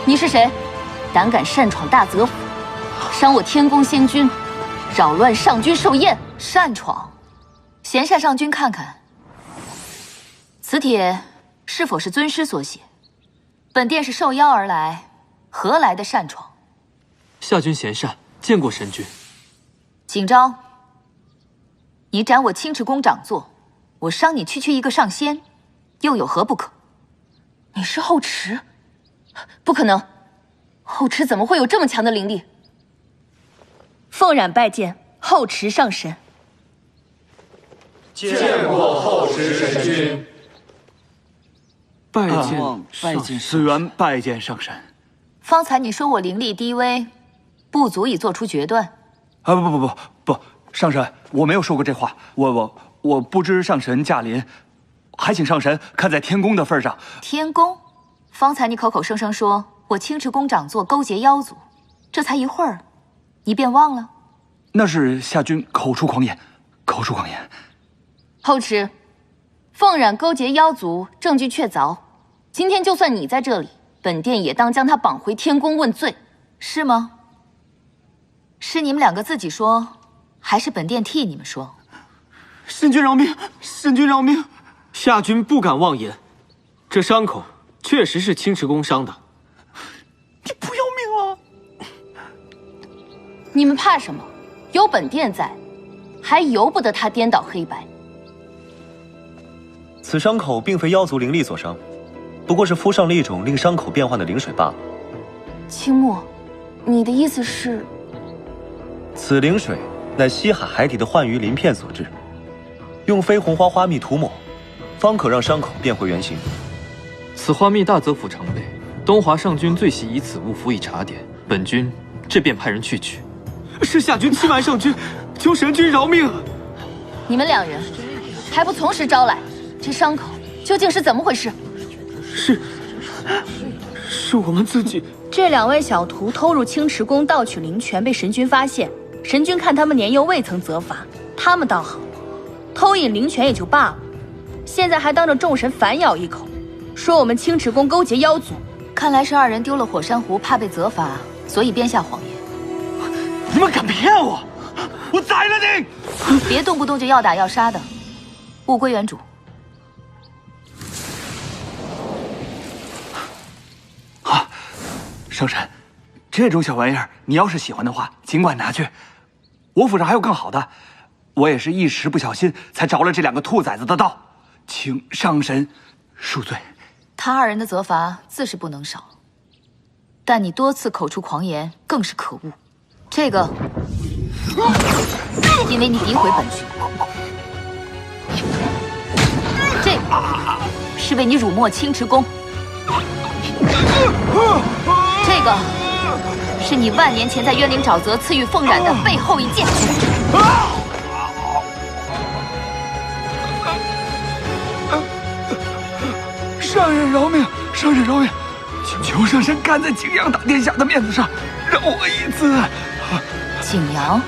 你是谁？胆敢擅闯大泽府，伤我天宫仙君，扰乱上君寿宴，擅闯！贤善上君看看，此帖是否是尊师所写？本殿是受邀而来，何来的擅闯？下君贤善，见过神君。景昭，你斩我青池宫长座，我伤你区区一个上仙，又有何不可？你是后池？不可能，后池怎么会有这么强的灵力？凤冉拜见后池上神。见过后池神君。拜见死缘拜见上神。方才你说我灵力低微，不足以做出决断。啊不，上神，我没有说过这话。我不知上神驾临，还请上神看在天宫的份上。天宫？方才你口口声声说我青池宫长座勾结妖族，这才一会儿，你便忘了？那是下君口出狂言，口出狂言。后池，凤冉勾结妖族，证据确凿。今天就算你在这里，本殿也当将他绑回天宫问罪，是吗？是你们两个自己说，还是本殿替你们说？神君饶命！神君饶命！下君不敢妄言，这伤口确实是青池宫伤的。你不要命了？你们怕什么？有本殿在，还由不得他颠倒黑白。此伤口并非妖族灵力所伤，不过是敷上了一种令伤口变化的灵水罢了。青墨，你的意思是？此灵水乃西海海底的幻鱼鳞片所制，用绯红花花蜜涂抹，方可让伤口变回原形。此花蜜大泽府常备，东华上君最喜以此物辅以茶点，本君这便派人去取。是下君欺瞒上君，求神君饶命！你们两人还不从实招来？这伤口究竟是怎么回事？是我们自己。这两位小徒偷入青池宫盗取灵泉，被神君发现。神君看他们年幼，未曾责罚，他们倒好，偷饮灵泉也就罢了，现在还当着众神反咬一口，说我们青池宫勾结妖族。看来是二人丢了火珊瑚，怕被责罚，所以编下谎言。你们敢骗我，我宰了你！别动不动就要打要杀的，物归原主。啊，上神，这种小玩意儿，你要是喜欢的话，尽管拿去。我府上还有更好的，我也是一时不小心才着了这两个兔崽子的道，请上神恕罪。他二人的责罚自是不能少，但你多次口出狂言，更是可恶。这个，因为你诋毁本君。这个是为你辱没青池宫。这个是你万年前在渊灵沼泽赐予凤染的背后一剑。上人饶命！上人饶命！请求上神看在景阳大殿下的面子上，饶我一次。景阳，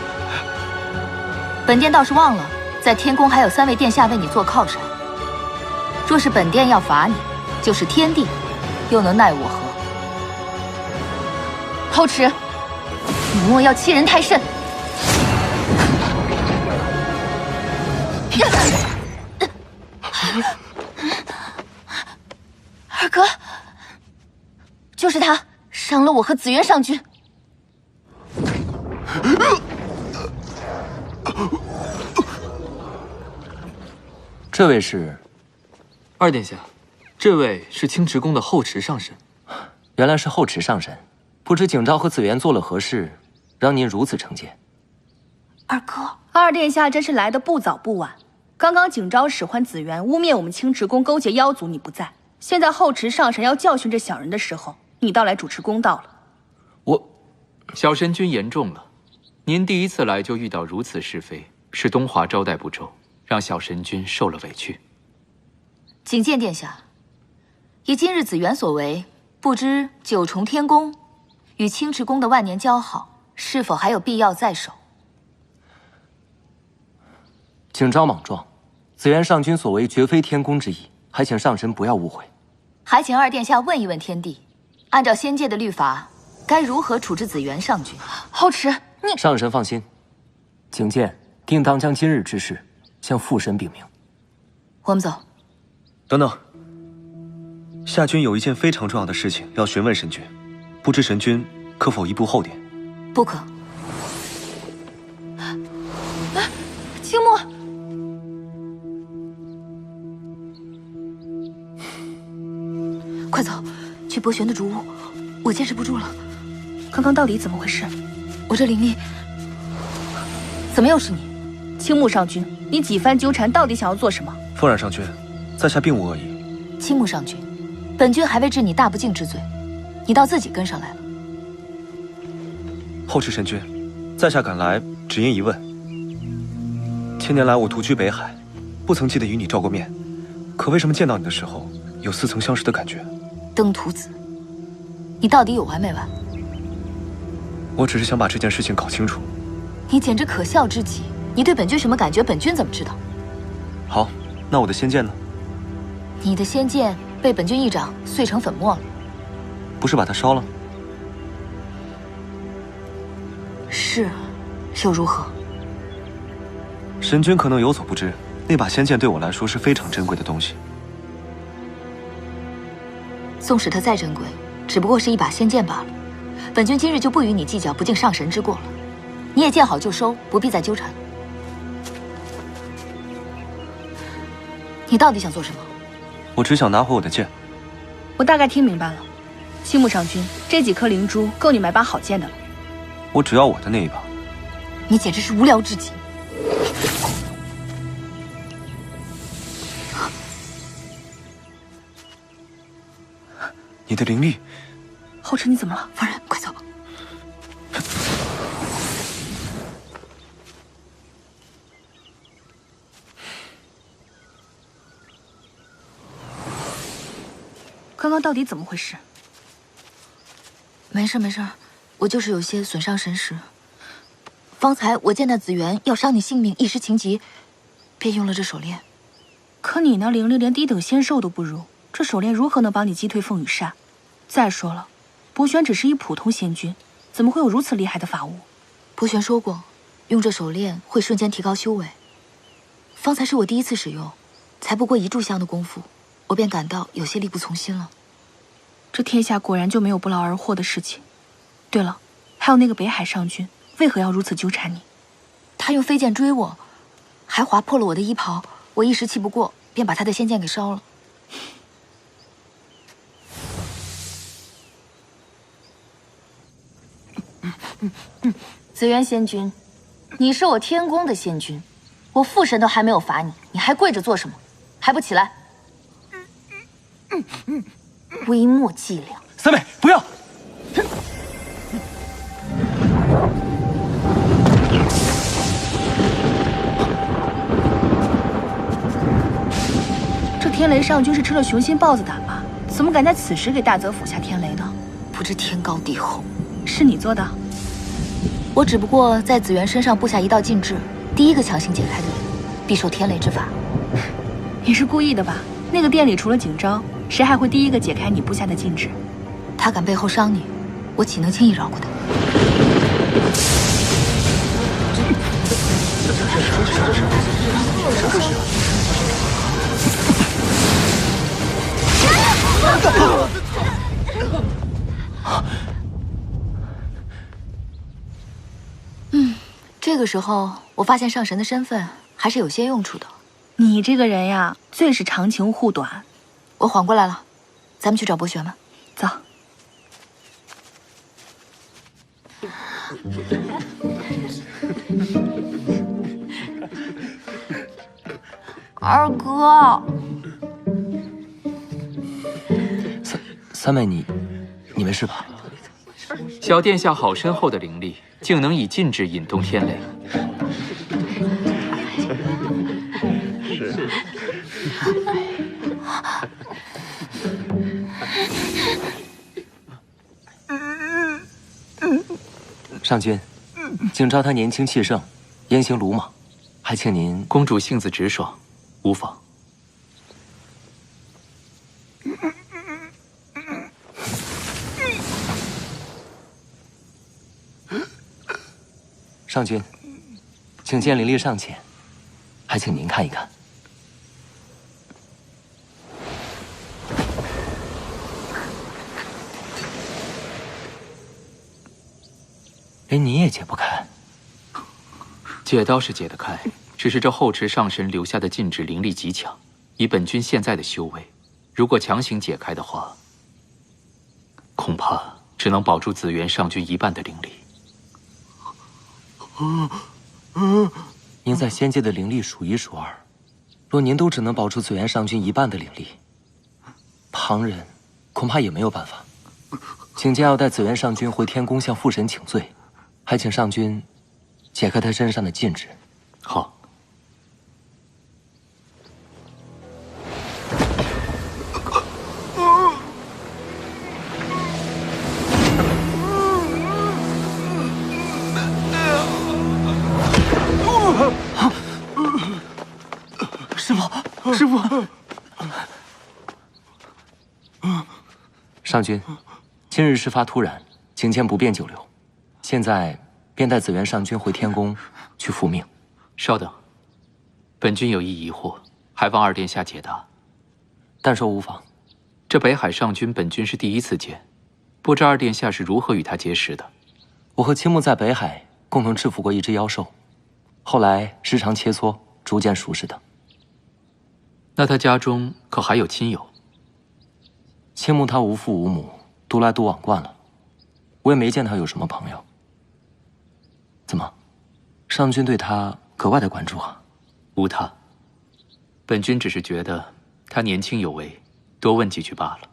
本殿倒是忘了，在天宫还有3位殿下为你做靠山。若是本殿要罚你，就是天地，又能奈我何？偷吃，你莫要欺人太甚！二哥，就是他伤了我和紫渊上君。这位是二殿下，这位是青池宫的后池上神。原来是后池上神，不知景昭和紫渊做了何事，让您如此惩戒？二哥，二殿下真是来得不早不晚。刚刚景昭使唤紫渊污蔑我们青池宫勾结妖族，你不在。现在后池上神要教训这小人的时候，你倒来主持公道了。小神君言重了，您第一次来就遇到如此是非，是东华招待不周，让小神君受了委屈。景见殿下，以今日紫渊所为，不知九重天宫与青池宫的万年交好，是否还有必要在手？景昭莽撞，紫渊上君所为绝非天宫之意，还请上神不要误会。还请二殿下问一问天帝，按照仙界的律法，该如何处置紫渊上君？后池，你上神放心，景见定当将今日之事向父神禀明。我们走。等等，夏君有一件非常重要的事情要询问神君，不知神君可否移步后殿？不可。青木，快走，去博玄的主屋，我坚持不住了。刚刚到底怎么回事？我这灵力，怎么又是你？青木上君，你几番纠缠，到底想要做什么？凤染上君，在下并无恶意。青木上君，本君还未治你大不敬之罪，你倒自己跟上来了。后池神君，在下赶来只因一问。千年来我独居北海，不曾记得与你照过面，可为什么见到你的时候有似曾相识的感觉？登徒子，你到底有完没完？我只是想把这件事情搞清楚。你简直可笑至极！你对本君什么感觉？本君怎么知道？好，那我的仙剑呢？你的仙剑被本君一掌碎成粉末了。不是把它烧了？是，又如何？神君可能有所不知，那把仙剑对我来说是非常珍贵的东西。纵使它再珍贵，只不过是一把仙剑罢了。本君今日就不与你计较不敬上神之过了。你也见好就收，不必再纠缠。你到底想做什么？我只想拿回我的剑。我大概听明白了，青木上君，这几颗灵珠够你买把好剑的了。我只要我的那一把。你简直是无聊至极。你的灵力。后池，你怎么了？夫人，快走。刚刚到底怎么回事？没事没事，我就是有些损伤神识。方才我见那紫渊要伤你性命，一时情急，便用了这手链。可你那灵力连低等仙兽都不如，这手链如何能帮你击退凤羽煞？再说了，博玄只是一普通仙君，怎么会有如此厉害的法物？博玄说过，用这手链会瞬间提高修为。方才是我第一次使用，才不过1炷香的功夫，我便感到有些力不从心了。这天下果然就没有不劳而获的事情。对了，还有那个北海上君，为何要如此纠缠你？他用飞剑追我，还划破了我的衣袍，我一时气不过，便把他的仙剑给烧了。紫渊仙君，你是我天宫的仙君，我父神都还没有罚你，你还跪着做什么？还不起来！微末伎俩。三妹，不要！这天雷上君是吃了雄心豹子胆吧？怎么敢在此时给大泽府下天雷呢？不知天高地厚。是你做的？我只不过在紫园身上布下一道禁制，第一个强行解开的人，必受天雷之罚。你是故意的吧？那个店里除了景昭，谁还会第一个解开你布下的禁制？他敢背后伤你，我岂能轻易饶过他？这个时候我发现上神的身份还是有些用处的。你这个人呀，最是长情护短。我缓过来了，咱们去找博学吗？走。二哥，三妹，你没事吧？小殿下好深厚的灵力，竟能以禁制引动天雷。是。上君，景昭他年轻气盛，言行鲁莽，还请您。公主性子直爽，无妨。上君，请见灵力尚浅，还请您看一看。连你也解不开。解刀是解得开，只是这后池上神留下的禁制灵力极强，以本君现在的修为，如果强行解开的话，恐怕只能保住紫园上君一半的灵力。您在仙界的灵力数一数二，若您都只能保住紫园上君一半的灵力，旁人恐怕也没有办法。请剑要带紫园上君回天宫向父神请罪，还请上君解开他身上的禁制。好。师父，上君，今日事发突然，请剑不便久留，现在便带紫园上君回天宫去复命。稍等，本君有一疑惑，还望二殿下解答。但说无妨。这北海上君，本君是第一次见，不知二殿下是如何与他结识的？我和青木在北海共同制服过一只妖兽，后来时常切磋，逐渐熟识的。那他家中可还有亲友？青木他无父无母，独来独往惯了，我也没见他有什么朋友。怎么，上君对他格外的关注啊？无他，本君只是觉得他年轻有为，多问几句罢了。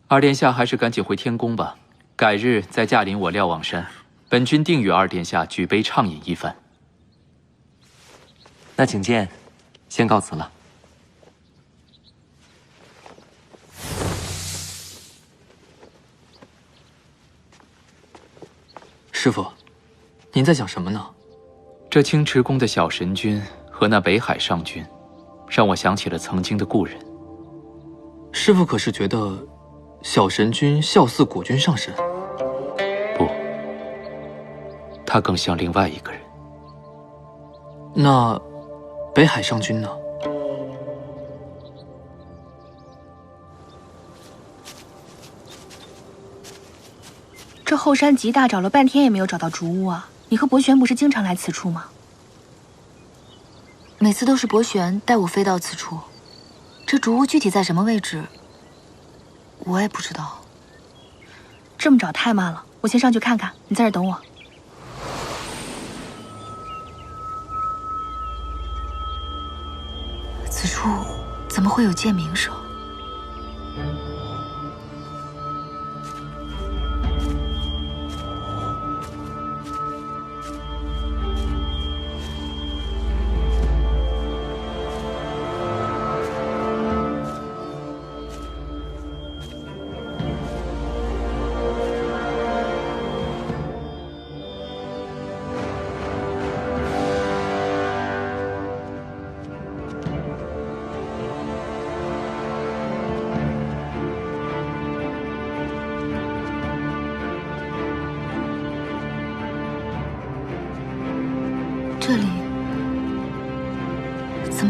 二殿下还是赶紧回天宫吧，改日再驾临我瞭望山，本君定与二殿下举杯畅饮一番。那请剑先告辞了。师父，您在想什么呢？这青池宫的小神君和那北海上君，让我想起了曾经的故人。师父可是觉得小神君笑似古君上神？不，他更像另外一个人。那北海上君呢？这后山极大，找了半天也没有找到竹屋啊！你和博玄不是经常来此处吗？每次都是博玄带我飞到此处，这竹屋具体在什么位置，我也不知道。这么找太慢了，我先上去看看，你在这等我。此处怎么会有剑鸣声？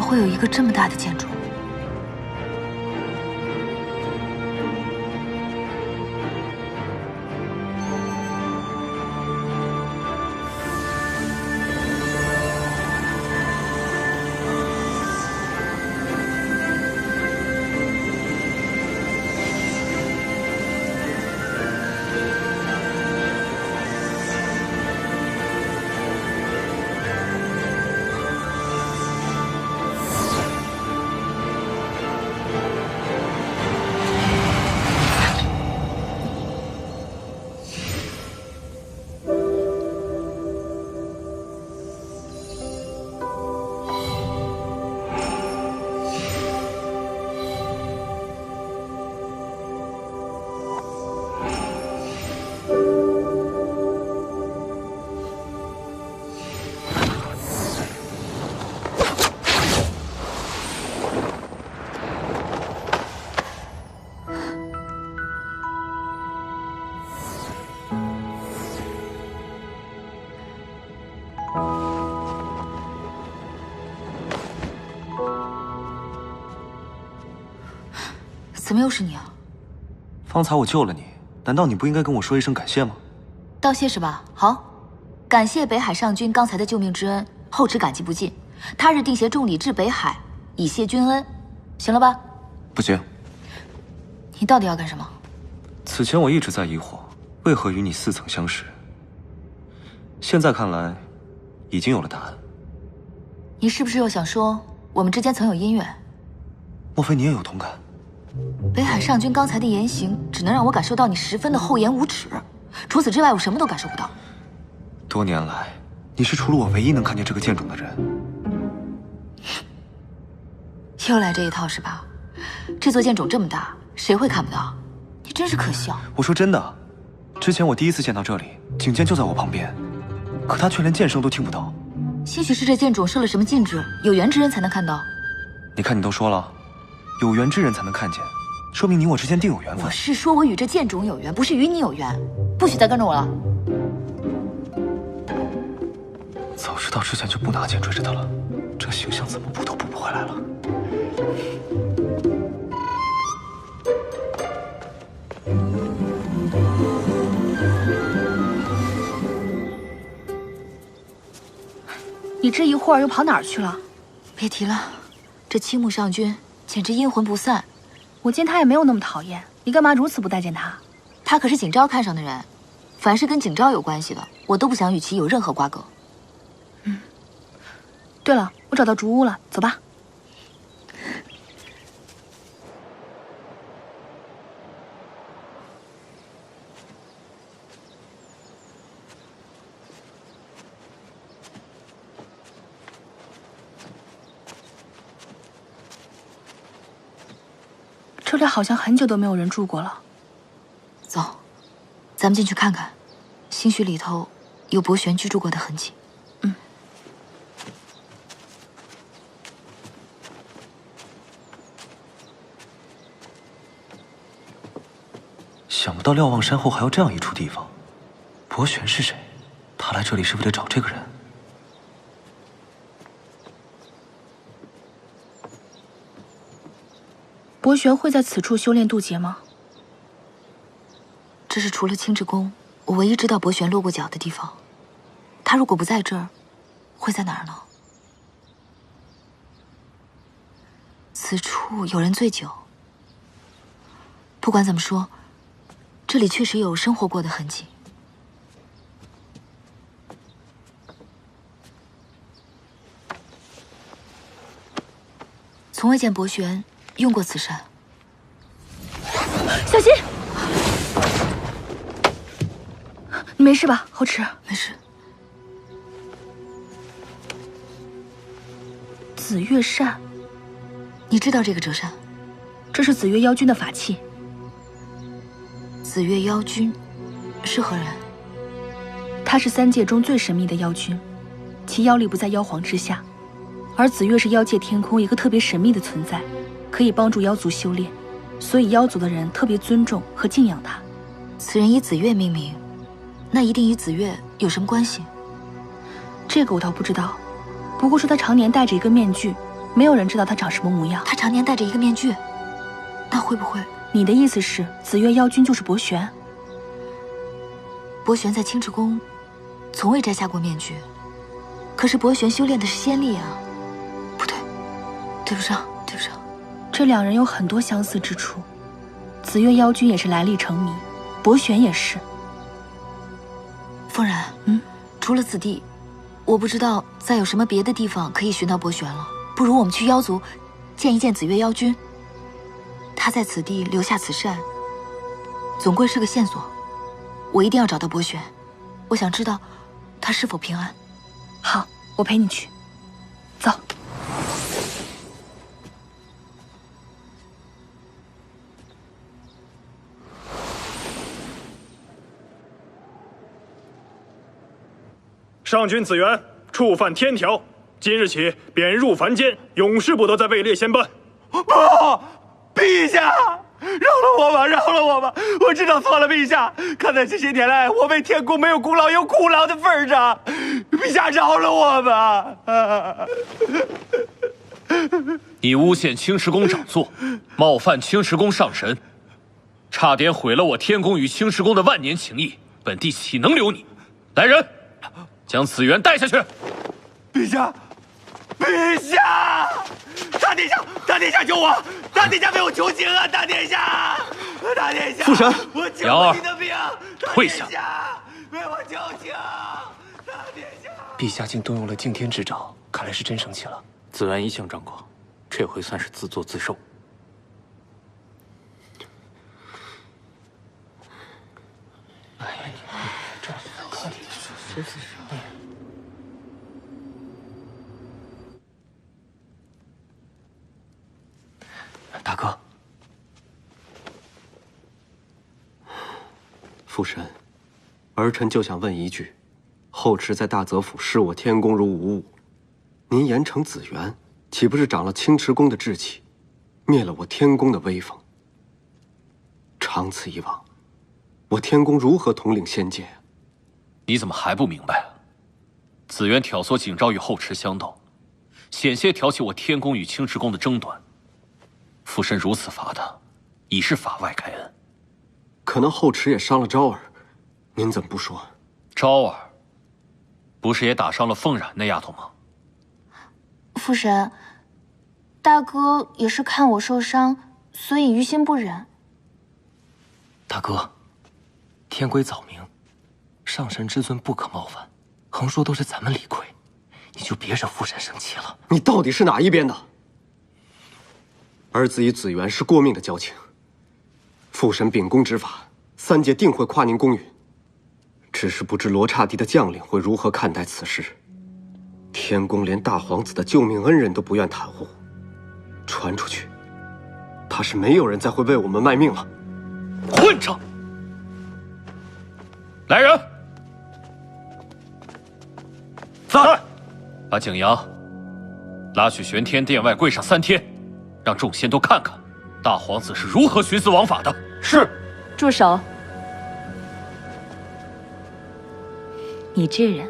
么会有一个这么大的建筑？怎么又是你啊？方才我救了你，难道你不应该跟我说一声感谢吗？道谢是吧？好，感谢北海上君刚才的救命之恩，后齿感激不尽。他日定携重礼至北海，以谢君恩，行了吧？不行。你到底要干什么？此前我一直在疑惑，为何与你似曾相识。现在看来，已经有了答案。你是不是又想说我们之间曾有姻缘？莫非你也有同感？北海上君刚才的言行，只能让我感受到你十分的厚颜无耻。除此之外，我什么都感受不到。多年来，你是除了我唯一能看见这个剑种的人。又来这一套是吧？这座剑种这么大，谁会看不到？你真是可笑。我说真的，之前我第一次见到这里，景剑就在我旁边，可他却连剑声都听不到。兴许是这剑种设了什么禁制，有缘之人才能看到。你看，你都说了，有缘之人才能看见，说明你我之间定有缘分。我是说我与这剑种有缘，不是与你有缘。不许再跟着我了。早知道之前就不拿剑追着他了，这形象怎么补都补不回来了。你这一会儿又跑哪儿去了？别提了，这青木上君简直阴魂不散。我见他也没有那么讨厌，你干嘛如此不待见他？他可是景昭看上的人，凡是跟景昭有关系的，我都不想与其有任何瓜葛。对了，我找到竹屋了，走吧。这里好像很久都没有人住过了。走，咱们进去看看，兴许里头有博玄居住过的痕迹。想不到瞭望山后还有这样一处地方。博玄是谁？他来这里是为了找这个人。博玄会在此处修炼渡劫吗？这是除了青雉宫，我唯一知道博玄落过脚的地方。他如果不在这儿，会在哪儿呢？此处有人醉酒。不管怎么说，这里确实有生活过的痕迹。从未见博玄用过此山。小心！你没事吧，后池？没事。紫月扇，你知道这个折扇？这是紫月妖君的法器。紫月妖君是何人？她是三界中最神秘的妖君，其妖力不在妖皇之下。而紫月是妖界天空一个特别神秘的存在，可以帮助妖族修炼，所以妖族的人特别尊重和敬仰她。此人以紫月命名，那一定与紫月有什么关系？这个我倒不知道，不过说她常年戴着一个面具，没有人知道他长什么模样。他常年戴着一个面具，那会不会……你的意思是紫月妖君就是博玄？博玄在青池宫从未摘下过面具，可是博玄修炼的是仙力啊。不对，对不上，对不上。这两人有很多相似之处。紫月妖君也是来历成谜，博玄也是。凤然，除了此地，我不知道再有什么别的地方可以寻到博玄了。不如我们去妖族见一见紫月妖君。他在此地留下此扇，总归是个线索。我一定要找到博玄，我想知道他是否平安。好，我陪你去。走。上君子元触犯天条，今日起贬入凡间，永世不得再位列仙班。不，陛下，饶了我吧，饶了我吧！我知道错了，陛下。看在这些年来我为天宫没有功劳有苦劳的份上，陛下饶了我吧。你诬陷青池宫掌座，冒犯青池宫上神，差点毁了我天宫与青池宫的万年情谊，本帝岂能留你？来人，将紫元带下去。陛下，陛下，大殿下，大殿下救我！大殿下为我求情啊！大殿下，大殿下，父神，我求你的命，退下，为我求情！大殿下，陛下竟动用了惊天之爪，看来是真生气了。子元一向张狂，这回算是自作自受。哎呀，这可得真是。大哥，父神，儿臣就想问一句：后池在大泽府视我天宫如无物，您严惩紫元，岂不是长了青池宫的志气，灭了我天宫的威风？长此以往，我天宫如何统领仙界？你怎么还不明白啊？紫元挑唆景昭与后池相斗，险些挑起我天宫与青池宫的争端。父神如此罚他，已是法外开恩。可能后池也伤了昭儿，您怎么不说？昭儿，不是也打伤了凤冉那丫头吗？父神，大哥也是看我受伤，所以于心不忍。大哥，天规早明，上神之尊不可冒犯，横说都是咱们理亏，你就别惹父神生气了。你到底是哪一边的？儿子与紫元是过命的交情，父神秉公执法，3界定会夸您公允。只是不知罗刹帝的将领会如何看待此事。天宫连大皇子的救命恩人都不愿袒护，传出去，怕是没有人再会为我们卖命了。混账！来人，在，把景阳拉去玄天殿外跪上3天。让众仙都看看，大皇子是如何徇私枉法的。是。住手！你这人，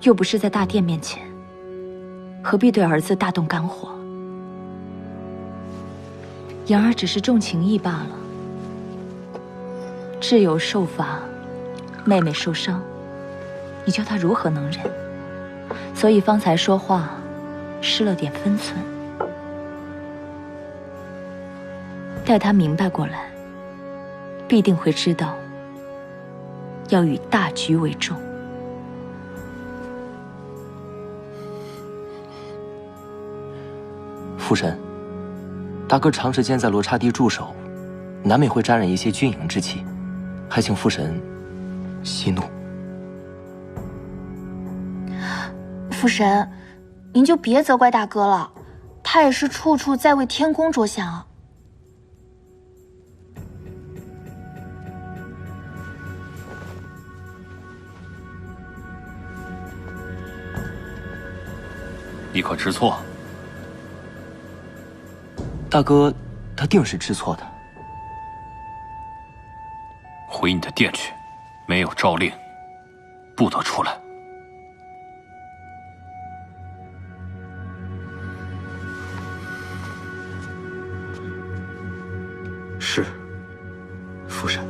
又不是在大殿面前，何必对儿子大动肝火？阳儿只是重情义罢了。挚友受罚，妹妹受伤，你叫他如何能忍？所以方才说话失了点分寸。待他明白过来，必定会知道，要以大局为重。父神，大哥长时间在罗刹帝驻守，难免会沾染一些军营之气，还请父神息怒。父神，您就别责怪大哥了，他也是处处在为天宫着想啊。你可知错？大哥，他定是知错的。回你的殿去，没有诏令，不得出来。是，父神。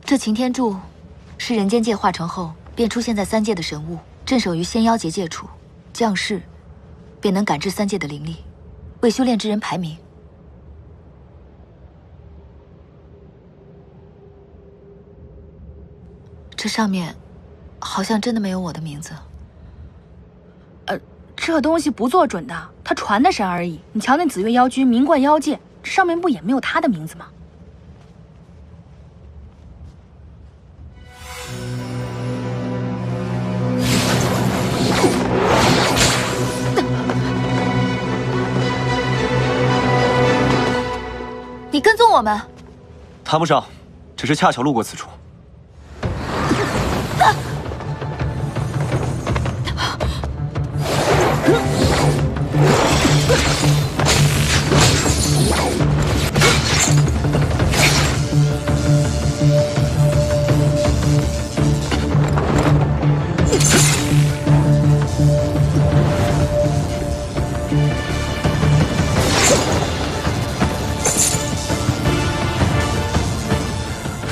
这擎天柱是人间界化成后便出现在三界的神物，镇守于仙妖结界处，降世便能感知三界的灵力，为修炼之人排名。这上面好像真的没有我的名字。这东西不做准的，他传的神而已。你瞧那紫月妖君名冠妖界，这上面不也没有他的名字吗？你跟踪我们？谈不上，只是恰巧路过此处。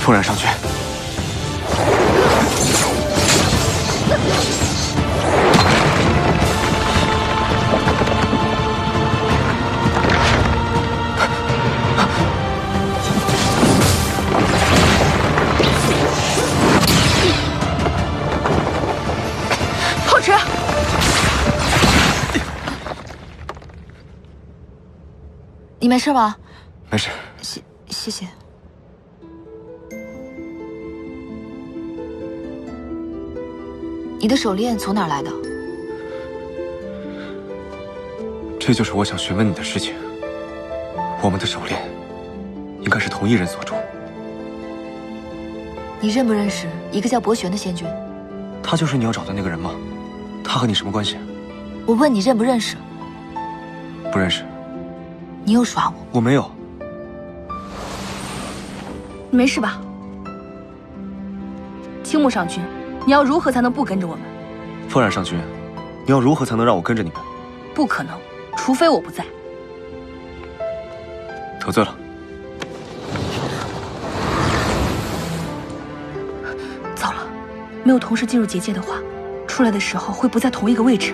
风染上去。后池，你没事吧？没事。谢谢。你的手链从哪儿来的？这就是我想询问你的事情。我们的手链应该是同一人所铸。你认不认识一个叫博玄的仙君？他就是你要找的那个人吗？他和你什么关系？我问你认不认识？不认识。你又耍我？我没有。你没事吧？青木上君，你要如何才能不跟着我们？风染上君，你要如何才能让我跟着你们？不可能，除非我不在。得罪了。糟了，没有同时进入结界的话，出来的时候会不在同一个位置。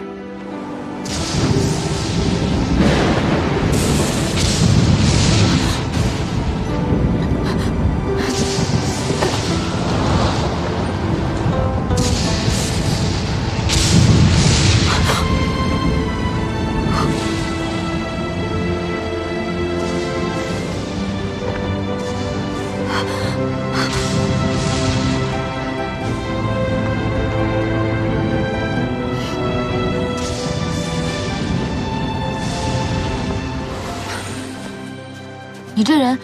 你这人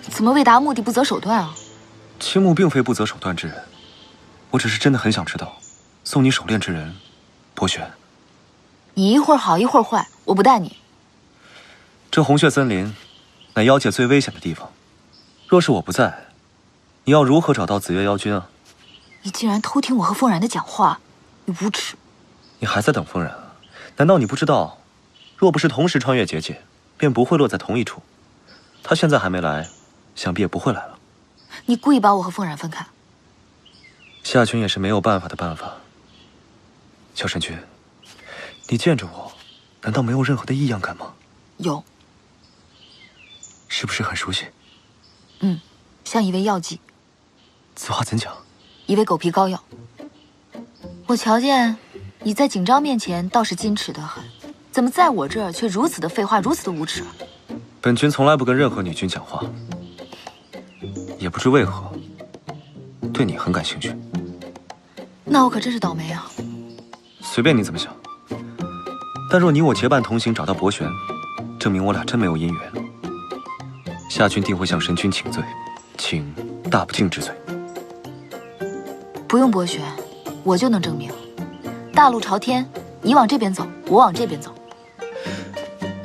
怎么为达目的不择手段啊？青木并非不择手段之人，我只是真的很想知道，送你手链之人，博玄。你一会儿好一会儿坏，我不带你。这红血森林，乃妖界最危险的地方。若是我不在，你要如何找到紫月妖君啊？你竟然偷听我和凤然的讲话，你无耻！你还在等风然啊？难道你不知道，若不是同时穿越结界，便不会落在同一处。他现在还没来，想必也不会来了。你故意把我和凤然分开。夏君也是没有办法的办法。小神君，你见着我，难道没有任何的异样感吗？有。是不是很熟悉？嗯，像一味药剂。此话怎讲？一味狗皮膏药。我瞧见你在景昭面前倒是矜持得很，怎么在我这儿却如此的废话，如此的无耻？本君从来不跟任何女君讲话，也不知为何对你很感兴趣。那我可真是倒霉啊！随便你怎么想，但若你我结伴同行找到博玄，证明我俩真没有姻缘。夏君定会向神君请罪，请大不敬之罪。不用博玄，我就能证明，大路朝天，你往这边走，我往这边走。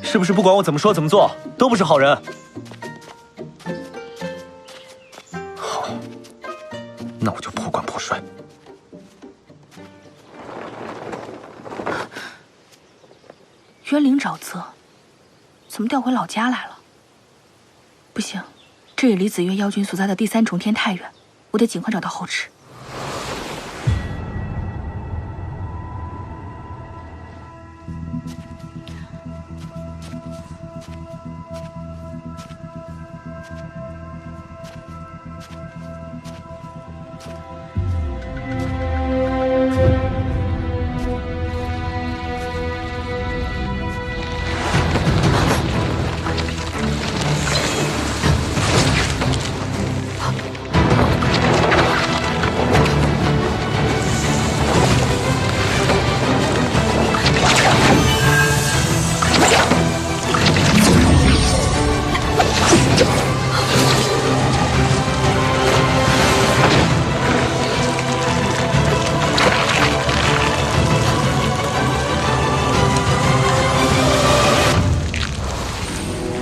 是不是不管我怎么说怎么做，都不是好人？好，那我就破罐破摔。冤灵沼泽，怎么调回老家来了？不行，这里离紫月妖君所在的第3重天太远，我得尽快找到后池。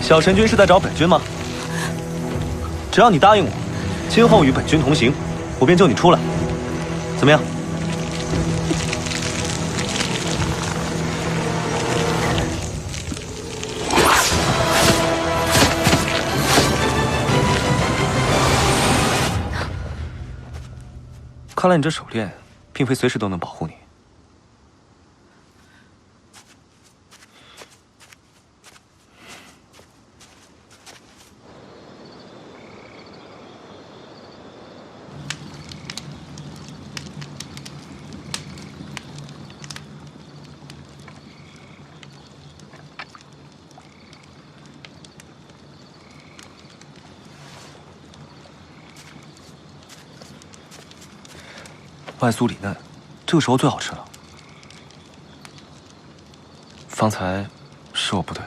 小神君是在找本君吗？只要你答应我，今后与本君同行，我便救你出来。怎么样？看来你这手链并非随时都能保护你。外酥里嫩，这个时候最好吃了。方才是我不对。